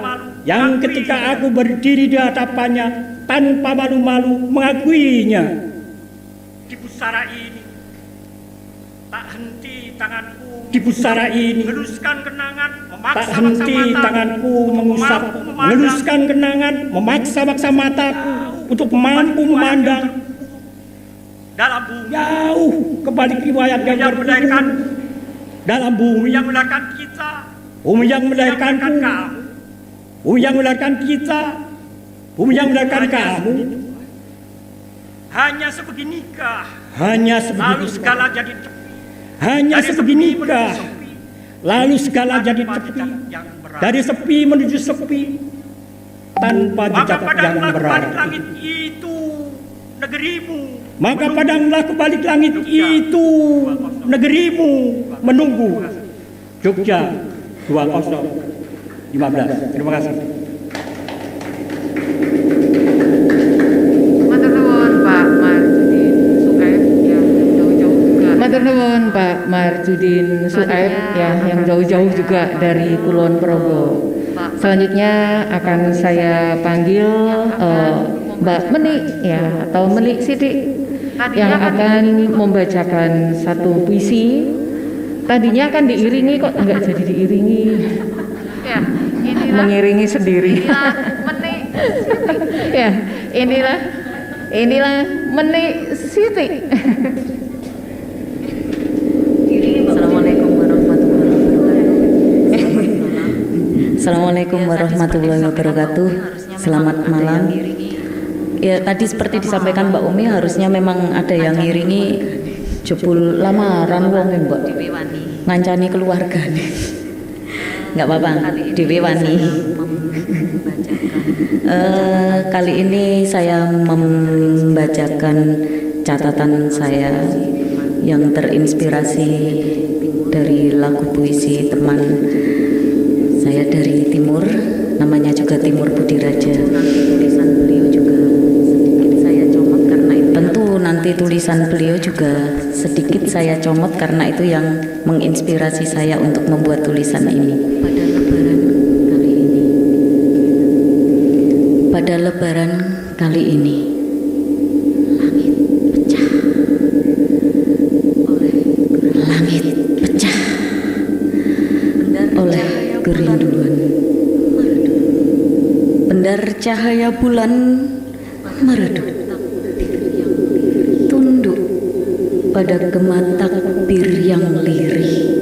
Speaker 21: yang ketika aku berdiri di hadapannya tanpa malu-malu mengakuinya.
Speaker 2: Di pusara ini tak henti tanganku.
Speaker 21: Di pusara ini
Speaker 2: mengeluskan kenangan, memaksa
Speaker 21: tak henti tanganku mengusap, mengeluskan kenangan, memaksa-maksa mataku untuk mampu memandang
Speaker 2: dalam bumi
Speaker 21: jauh kebalik riwayat yang
Speaker 2: melahirkan
Speaker 21: dalam bumi
Speaker 2: yang melahirkan kita,
Speaker 21: bumi yang melahirkanku, bumi yang melahirkan kita, bumi yang melahirkan kamu.
Speaker 2: Hanya sebeginikah?
Speaker 21: Hanya sebeginikah?
Speaker 2: Lalu segala jadi tepi.
Speaker 21: Hanya sebeginikah? Lalu segala jadi tepi. Dari sepi menuju sepi tanpa jejak yang berarti.
Speaker 2: Langit itu negerimu.
Speaker 21: Maka padanglah kebalik langit itu negerimu menunggu. Jogja 2015. Terima kasih.
Speaker 1: Matur nuwun Pak Marjudin Suaib ya yang jauh-jauh juga. Matur nuwun Pak Marjudin Suaib ya yang jauh-jauh juga dari Kulon Progo. Selanjutnya akan saya panggil Mbak Meni ya atau Meni Siti yang akan membacakan satu puisi. Tadinya kan diiringi kok enggak jadi diiringi. Ya, mengiringi sendiri. Ya, inilah Meni Siti.
Speaker 22: Assalamualaikum warahmatullahi wabarakatuh. Selamat malam. Ya tadi seperti disampaikan Mbak Umi, harusnya memang ada yang ngiringi jebul lamaran wong Mbak. Ngancani keluarga nih. Nggak apa-apa, Dewi Wani. Kali ini saya membacakan catatan saya yang terinspirasi dari lagu puisi teman saya dari Timur, namanya juga Timur Budi Raja. Tulisan beliau juga sedikit saya comot karena itu. Tentu nanti tulisan beliau juga sedikit saya comot karena itu yang menginspirasi saya untuk membuat tulisan ini. Pada Lebaran kali ini, langit pecah oleh kerinduan. Pendar cahaya bulan meredup, tunduk pada gema takbir yang lirih.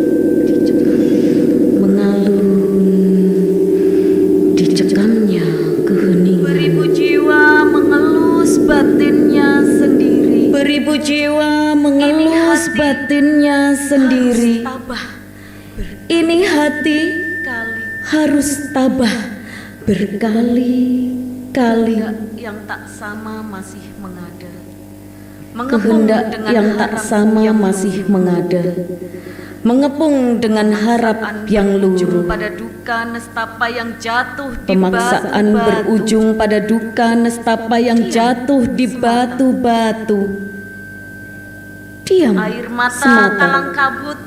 Speaker 22: sendiri. Ini hati harus tabah berkali-kali. Yang tak sama masih mengada. Kehendak yang tak sama masih mengada. Mengepung dengan harap yang luruh.
Speaker 8: Pada duka nestapa yang jatuh di
Speaker 22: Pemaksaan
Speaker 8: batu-batu.
Speaker 22: berujung pada duka nestapa yang jatuh di batu-batu. Diam
Speaker 8: Air mata
Speaker 22: semata.
Speaker 8: kalang kabut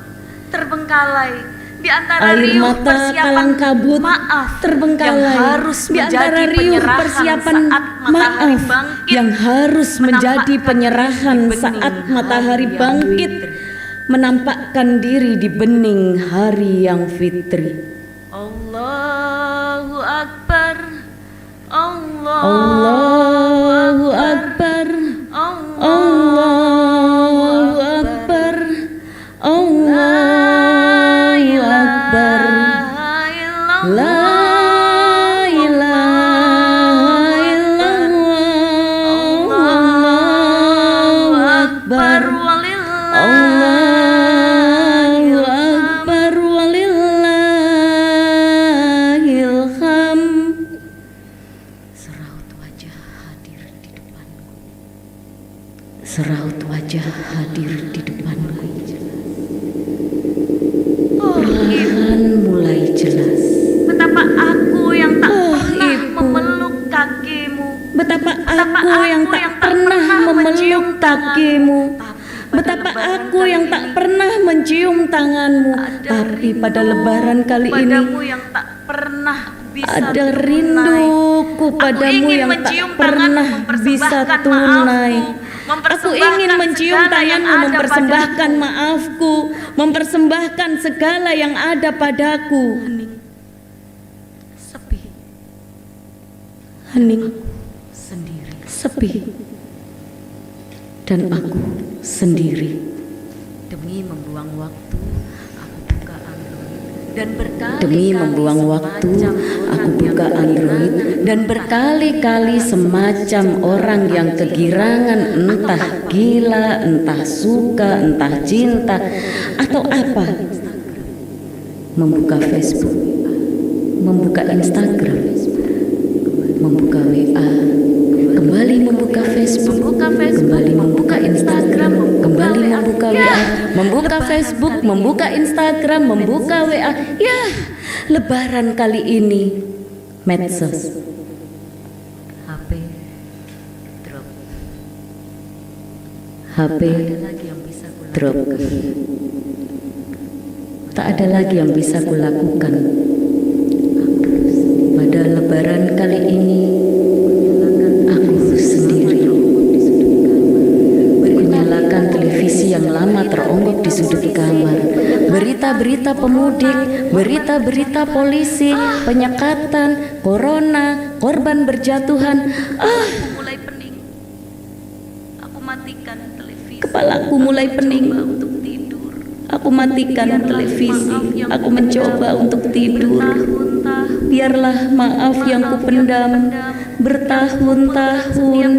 Speaker 8: terbengkalai di antara
Speaker 22: Air
Speaker 8: riuh
Speaker 22: mata
Speaker 8: persiapan
Speaker 22: kalang kabut
Speaker 8: maaf
Speaker 22: terbengkalai
Speaker 8: yang harus
Speaker 22: di antara
Speaker 8: menjadi
Speaker 22: riuh
Speaker 8: penyerahan
Speaker 22: persiapan
Speaker 8: saat matahari
Speaker 22: maaf
Speaker 8: bangkit,
Speaker 22: yang harus menjadi penyerahan saat matahari bangkit, menampakkan diri di bening hari yang fitri.
Speaker 8: Allahu Akbar,
Speaker 22: Allahu Akbar, Allahu Akbar, Allahu Akbar. La ilaha illallah, Allahu Akbar, Allahu Akbar, walillahil hamd. Seraut wajah hadir di depanku. Seraut wajah hadir di depanku. Perlahan mulai jelas.
Speaker 8: betapa aku yang tak pernah memeluk kakimu.
Speaker 22: Betapa aku yang tak pernah memeluk kakimu. Betapa aku yang tak pernah mencium tanganmu. Tapi pada lebaran kali ini
Speaker 8: Padamu yang tak pernah bisa
Speaker 22: ada rinduku padamu yang tak pernah bisa tunai. Aku ingin mencium tanganmu, mempersembahkan maafku, mempersembahkan segala yang ada padaku.
Speaker 8: sepi
Speaker 22: Hening,
Speaker 8: sendiri.
Speaker 22: sepi, dan aku sendiri.
Speaker 8: Demi membuang waktu, aku buka Android dan berkali-kali
Speaker 22: Demi membuang waktu, aku buka Android dan berkali-kali semacam orang yang kegirangan, entah gila, entah suka, entah cinta, atau apa. Membuka Facebook, membuka Instagram, membuka WA, kembali membuka Facebook, kembali membuka Instagram, kembali membuka WA, membuka Facebook, membuka Instagram, membuka WA. Ya, lebaran kali ini medsos,
Speaker 8: HP drop.
Speaker 22: HP drop. Tak ada lagi yang bisa kulakukan. Pada lebaran kali ini aku sendiri. Menyalakan televisi yang lama teronggok di sudut kamar. Berita-berita pemudik, berita-berita polisi, penyekatan, corona, korban berjatuhan.
Speaker 8: Mulai pening. Aku matikan televisi.
Speaker 22: Kepalaku mulai pening. Aku matikan televisi. Aku mencoba untuk tidur. Biarlah maaf yang kupendam bertahun-tahun.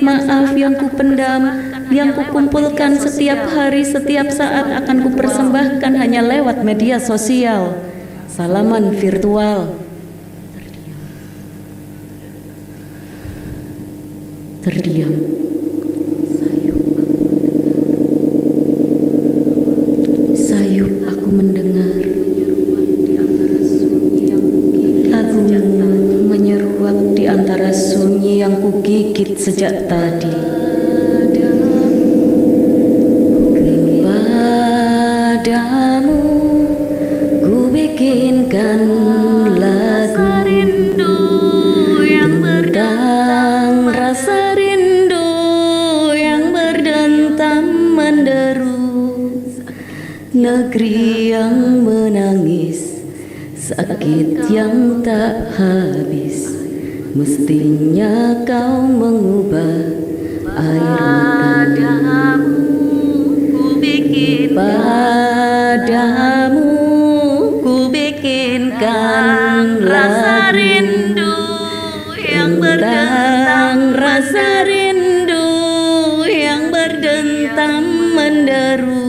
Speaker 22: Maaf yang kupendam, yang kukumpulkan setiap hari, setiap saat akan kupersembahkan hanya lewat media sosial. Salaman virtual. Terdiam. Sayup aku mendengar lagumu menyeruak di antara sunyi yang kugigit sejak tadi. Padamu ku bikinkan lagu tentang rasa rindu yang berdentam menderu. Negeri yang menangis, sakit yang tak habis. Mestinya kau mengubah air matamu. Padamu ku bikinkan rasa rindu yang berdentam, rasa rindu yang berdentam menderu.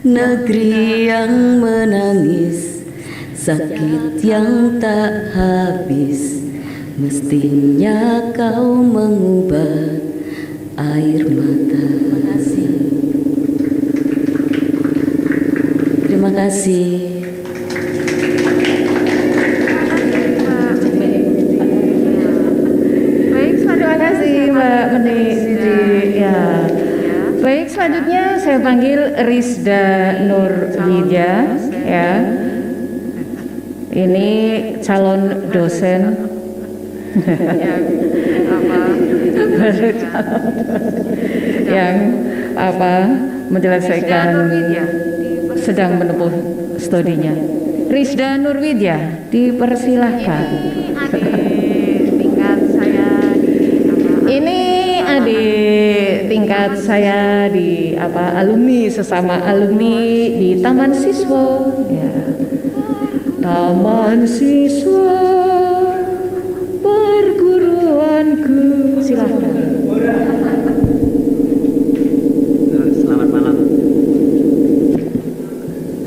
Speaker 22: negeri yang menangis, sakit yang tak habis, mestinya kau mengubah air mata. Terima kasih.
Speaker 1: Baik, terima kasih Mbak Meni. Ya. Baik, selanjutnya saya panggil Rizda Nurwidya, ya. Ini calon dosen. Yang menyelesaikan sedang menempuh studinya. Rizda Nurwidya, dipersilahkan. Ini adik tingkat saya di alumni, sesama alumni di Taman Siswa, ya. Taman Siswa perguruanku. Silahkan.
Speaker 4: Selamat malam.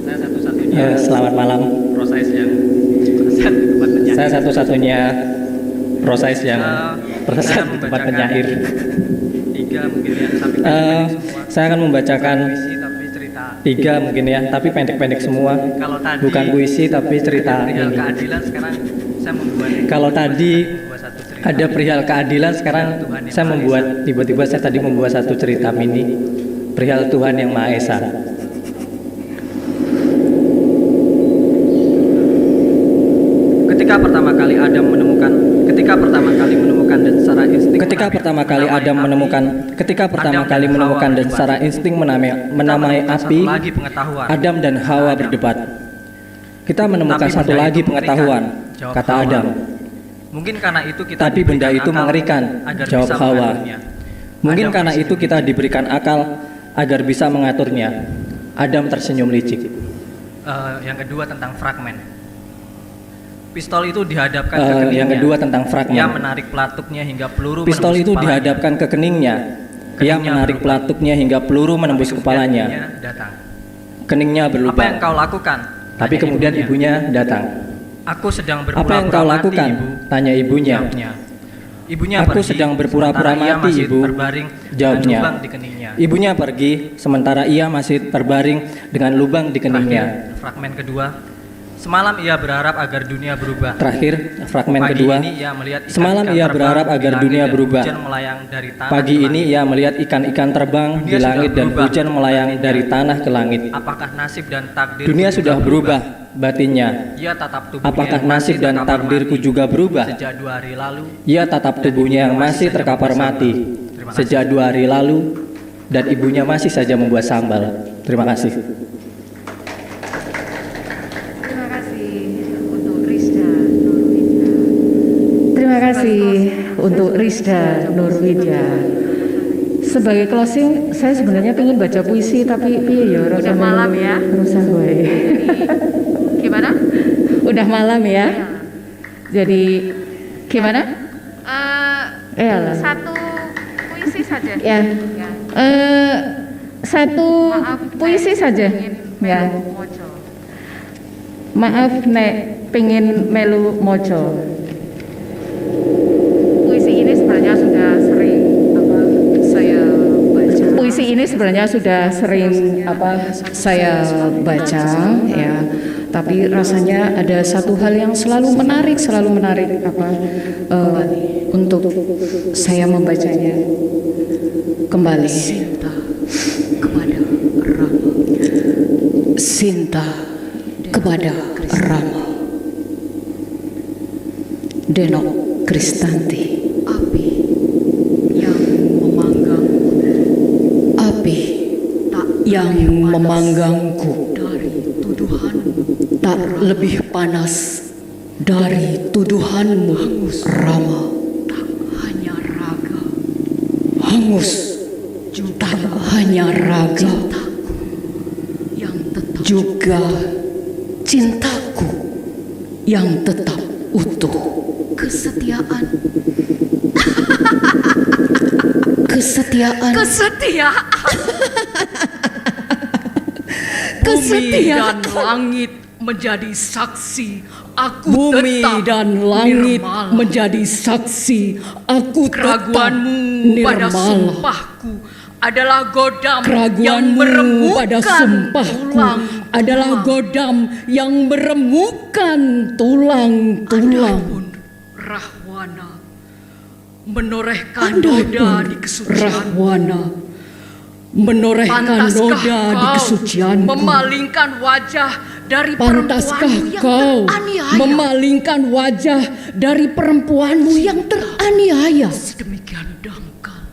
Speaker 4: Saya satu-satunya. Selamat malam. Proses yang saya satu-satunya proses yang proses di tempat penyair. Saya akan membacakan 3 mungkin ya, tapi pendek-pendek semua. Bukan puisi tapi cerita ini. Kalau tadi ada perihal keadilan, sekarang saya membuat, tiba-tiba saya tadi membuat satu cerita mini perihal Tuhan yang Maha Esa. Ketika pertama kali Adam menemukan dan secara insting dan secara insting menamai api, Adam dan Hawa berdebat. Kita menemukan satu lagi pengetahuan, kata Adam. Tapi benda itu mengerikan, jawab Hawa. Mungkin karena itu kita diberikan akal agar bisa mengaturnya. Adam tersenyum licik.
Speaker 7: Yang kedua tentang fragmen. Pistol itu dihadapkan ke keningnya.
Speaker 4: Yang kedua tentang fragmen.
Speaker 7: Ia menarik pelatuknya hingga peluru
Speaker 4: Pistol
Speaker 7: menembus
Speaker 4: itu
Speaker 7: kepalanya.
Speaker 4: dihadapkan ke keningnya. Ia menarik pelatuknya hingga peluru menembus kepalanya. Keningnya berlubang.
Speaker 7: Apa yang kau lakukan?
Speaker 4: Tapi kemudian ibunya datang.
Speaker 7: Aku sedang
Speaker 4: Apa yang kau
Speaker 7: berpura-pura
Speaker 4: lakukan?
Speaker 7: mati, Ibu.
Speaker 4: Tanya ibunya.
Speaker 7: Ibunya
Speaker 4: Aku
Speaker 7: pergi,
Speaker 4: sedang berpura-pura
Speaker 7: sementara ia
Speaker 4: mati,
Speaker 7: masih
Speaker 4: Ibu.
Speaker 7: terbaring dengan
Speaker 4: Jawabnya.
Speaker 7: lubang di keningnya.
Speaker 4: Ibunya pergi, sementara ia masih terbaring dengan lubang di keningnya.
Speaker 7: Terakhir, fragmen kedua. Semalam ia berharap agar dunia berubah.
Speaker 4: Terakhir, fragmen
Speaker 7: Pagi
Speaker 4: kedua.
Speaker 7: ini ia melihat ikan-ikan
Speaker 4: Semalam ia
Speaker 7: terbang
Speaker 4: berharap
Speaker 7: di
Speaker 4: agar
Speaker 7: langit
Speaker 4: dunia
Speaker 7: dan
Speaker 4: berubah.
Speaker 7: hujan melayang dari tanah
Speaker 4: Pagi
Speaker 7: ke
Speaker 4: ini
Speaker 7: langit.
Speaker 4: ia melihat ikan-ikan terbang di
Speaker 7: Dunia
Speaker 4: langit
Speaker 7: sudah
Speaker 4: dan
Speaker 7: berubah
Speaker 4: hujan melayang
Speaker 7: batinnya.
Speaker 4: dari tanah ke langit.
Speaker 7: Apakah nasib dan takdir
Speaker 4: Dunia sudah berubah batinnya.
Speaker 7: Ia tatap tubuhnya
Speaker 4: Apakah
Speaker 7: yang
Speaker 4: nasib
Speaker 7: masih
Speaker 4: dan
Speaker 7: terkapar
Speaker 4: takdirku
Speaker 7: mati.
Speaker 4: juga berubah?
Speaker 7: Sejak 2 hari lalu
Speaker 4: Ia tatap tubuhnya yang masih terkapar mati. Sejak 2 hari lalu dan ibunya masih saja membuat sambal. Terima kasih.
Speaker 1: Terima kasih untuk Rizda Nurwidya. Sebagai closing, saya sebenarnya ingin baca puisi tapi piye ya
Speaker 3: Udah malam ya.
Speaker 1: Rusah gue.
Speaker 3: Gimana?
Speaker 1: Udah malam ya. Jadi gimana? Lah.
Speaker 3: Satu puisi saja.
Speaker 1: Ya. Satu puisi saja. Ya. Maaf nek pengen melu moco.
Speaker 3: Puisi ini sebenarnya sudah sering saya baca.
Speaker 1: Puisi ini sebenarnya sudah sering saya baca ya. Tapi rasanya ada satu hal yang selalu menarik untuk saya membacanya kembali. Sinta kepada Rama. Denok Kristanti. Api yang memanggangku tak lebih panas dari tuduhanmu, Rama. Hangus tak hanya raga, juga cintaku yang tetap utuh. Kesetiaan
Speaker 14: kesetiaan.
Speaker 6: Dan langit menjadi saksi, aku
Speaker 14: Bumi
Speaker 6: tetap
Speaker 14: dan langit
Speaker 6: nirmala.
Speaker 14: menjadi saksi, aku tetap
Speaker 6: Keraguanmu pada
Speaker 14: nirmala.
Speaker 6: sumpahku adalah godam yang
Speaker 14: Keraguanmu pada
Speaker 6: meremukkan
Speaker 14: sumpahku
Speaker 6: tulang.
Speaker 14: adalah godam yang meremukkan tulang-tulang.
Speaker 6: Rahwana menorehkan
Speaker 14: Andai
Speaker 6: noda
Speaker 14: pun
Speaker 6: di kesucian.
Speaker 14: Rahwana menorehkan
Speaker 6: Pantaskah
Speaker 14: noda di
Speaker 6: kau
Speaker 14: kesucianku.
Speaker 6: memalingkan wajah dari
Speaker 14: Pantaskah
Speaker 6: perempuanmu yang
Speaker 14: kau
Speaker 6: teraniaya?
Speaker 14: memalingkan wajah dari perempuanmu yang teraniaya?
Speaker 6: Sedemikian dangkal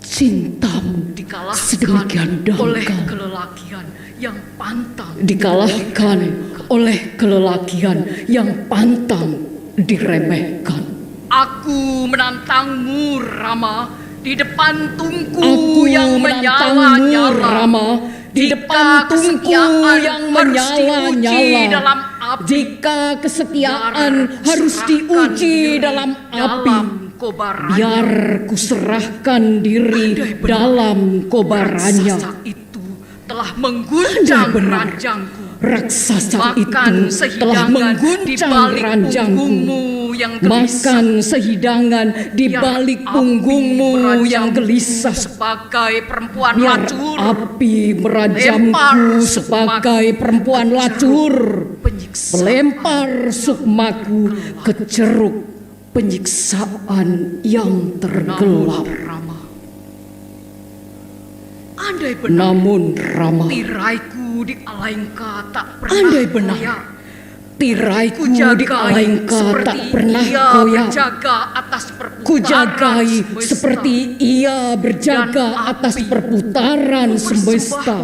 Speaker 14: Cintamu
Speaker 6: dikalahkan
Speaker 14: sedemikian
Speaker 6: oleh
Speaker 14: dangkal
Speaker 6: kelelakian yang pantang
Speaker 14: dikalahkan oleh kelelakian yang pantang diremehkan.
Speaker 6: Aku menantangmu, Rama, di depan tungku
Speaker 14: Aku
Speaker 6: yang
Speaker 14: menantangmu,
Speaker 6: menyala-nyala.
Speaker 14: Rama, di depan tungku yang menyala-nyala.
Speaker 6: Dalam api.
Speaker 14: Jika kesetiaan harus diuji dalam api, biar kuserahkan diri dalam kobarannya.
Speaker 6: Raksasa itu telah mengguncang ranjangku.
Speaker 14: Raksasa
Speaker 6: Makan
Speaker 14: itu telah mengguncang ranjangku. Makan sehidangan di balik punggungmu yang gelisah.
Speaker 6: Sebagai perempuan
Speaker 14: Biar
Speaker 6: lacur,
Speaker 14: api merajamku sebagai perempuan lacur, melempar sukmaku ke ceruk penyiksaan yang tergelap.
Speaker 6: andai benar,
Speaker 14: Namun Rama,
Speaker 6: tiraiku di Alengka tak pernah
Speaker 14: andai benar,
Speaker 6: koyak.
Speaker 14: tiraiku di
Speaker 6: Kujagai
Speaker 14: Alengka
Speaker 6: seperti
Speaker 14: tak pernah
Speaker 6: ia
Speaker 14: koyak.
Speaker 6: berjaga atas perputaran
Speaker 14: Kujagai
Speaker 6: semesta.
Speaker 14: seperti ia berjaga atas perputaran semesta.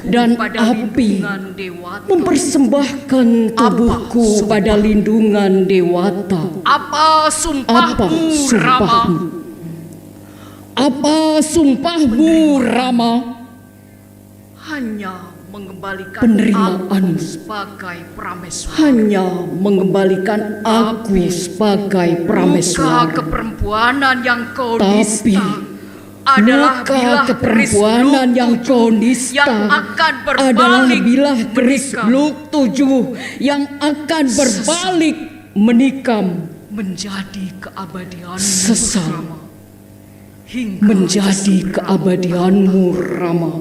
Speaker 14: Dan api mempersembahkan tubuhku pada lindungan Dewata.
Speaker 6: Apa sumpahmu, Rama?
Speaker 14: Apa sumpahmu, Rama?
Speaker 6: Hanya mengembalikan
Speaker 14: Penerimaan.
Speaker 6: aku sebagai prameswara.
Speaker 14: Hanya mengembalikan aku sebagai
Speaker 6: Muka
Speaker 14: prameswara.
Speaker 6: keperempuanan yang kau
Speaker 14: Tapi
Speaker 6: nista adalah
Speaker 14: muka
Speaker 6: bilah
Speaker 14: keperempuanan yang kau nista
Speaker 6: yang akan
Speaker 14: adalah
Speaker 6: berbalik
Speaker 14: bilah keris
Speaker 6: menikam.
Speaker 14: Luk 7 yang akan berbalik menikam
Speaker 6: menjadi keabadianmu,
Speaker 14: sesal
Speaker 6: Rama. Hingga
Speaker 14: menjadi keabadianmu, Rama,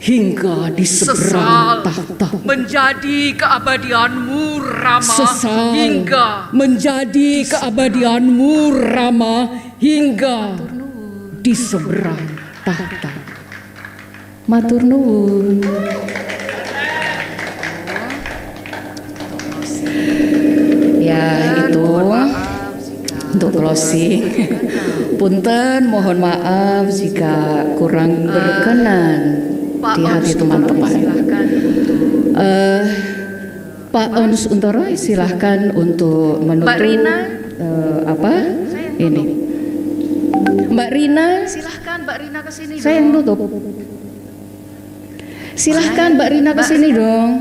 Speaker 14: hingga di
Speaker 6: sesal
Speaker 14: seberang tahta.
Speaker 6: menjadi keabadianmu, Rama.
Speaker 14: Sesal
Speaker 6: Hingga
Speaker 14: menjadi keabadianmu, Rama, hingga di seberang tahta. Matur nuwun. Ya, itu untuk closing. Punten, mohon maaf jika kurang berkenan di hati teman-teman. Pak Ons Untoro, silahkan untuk menutup.
Speaker 6: Mbak Rina?
Speaker 14: Apa? Ini. Mbak Rina,
Speaker 6: Silahkan Mbak Rina ke sini.
Speaker 14: saya yang nutup. Silahkan Mbak Rina ke sini dong.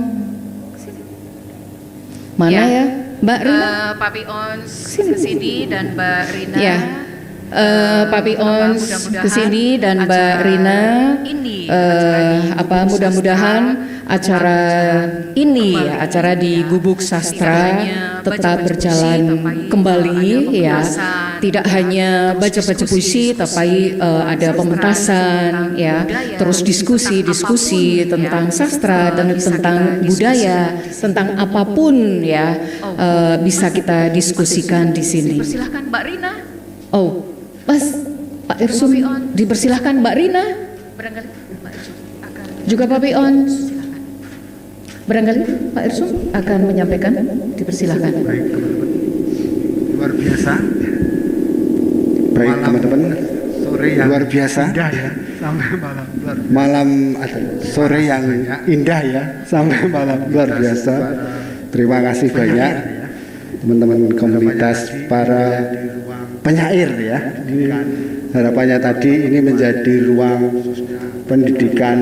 Speaker 14: Mana ya? Mbak Rina?
Speaker 3: Papi Ons ke sini dan Mbak Rina.
Speaker 14: Ya. Papi Ons ke sini dan Mbak Rina. Mudah-mudahan acara ini ya, acara di Gubuk Sastra tetap berjalan kembali ya. Tidak hanya baca-baca puisi, tapi ada pementasan ya, terus diskusi tentang sastra dan tentang budaya, tentang apapun ya, bisa kita diskusikan di sini.
Speaker 3: Silakan Mbak Rina.
Speaker 14: Oh, Pak Irsum, dipersilahkan Mbak Rina.
Speaker 3: Barangkali Mbak Irsum akan
Speaker 14: Juga Papi Ons. Barangkali Pak Irsum akan menyampaikan, dipersilahkan.
Speaker 9: Luar biasa.
Speaker 23: Baik teman-teman,
Speaker 9: Sore yang
Speaker 23: luar biasa.
Speaker 9: indah ya, sampai malam luar biasa.
Speaker 23: Malam sore yang indah ya, sampai malam luar biasa. Terima kasih banyak teman-teman komunitas para penyair ya. Ini harapannya tadi ini menjadi ruang pendidikan,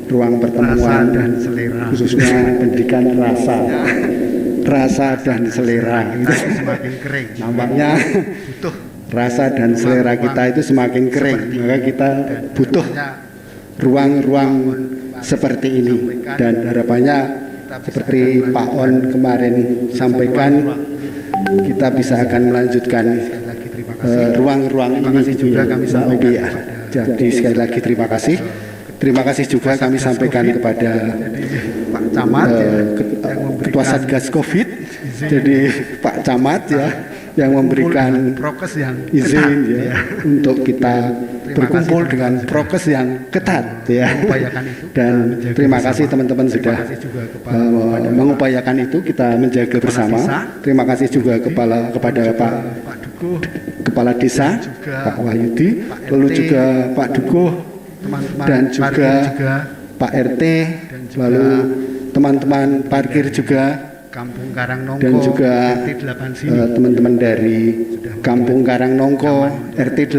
Speaker 23: ruang pertemuan
Speaker 9: dan selera,
Speaker 23: khususnya pendidikan rasa dan selera. Gitu.
Speaker 9: Semakin kering.
Speaker 23: Nampaknya
Speaker 9: butuh
Speaker 23: rasa dan selera kita itu semakin kering, maka kita butuh ruang-ruang seperti ini, dan harapannya seperti Pak On kemarin sampaikan, kita bisa akan melanjutkan ruang-ruang ini juga kami sampaikan. Ya. Jadi sekali lagi terima kasih. Terima kasih juga kami sampaikan kepada Pak Camat, Ketua Satgas Covid, jadi Pak Camat ya, yang memberikan izin ya untuk kita berkumpul dengan prokes yang ketat ya. Dan terima kasih teman-teman sudah mengupayakan itu, kita menjaga bersama. Terima kasih juga kepada Pak Kepala Desa Pak Wahyudi, lalu juga Pak Dukuh, dan juga Pak RT, lalu teman-teman parkir juga,
Speaker 9: Kampung Karangnongko,
Speaker 23: dan juga teman-teman dari Kampung Karangnongko, RT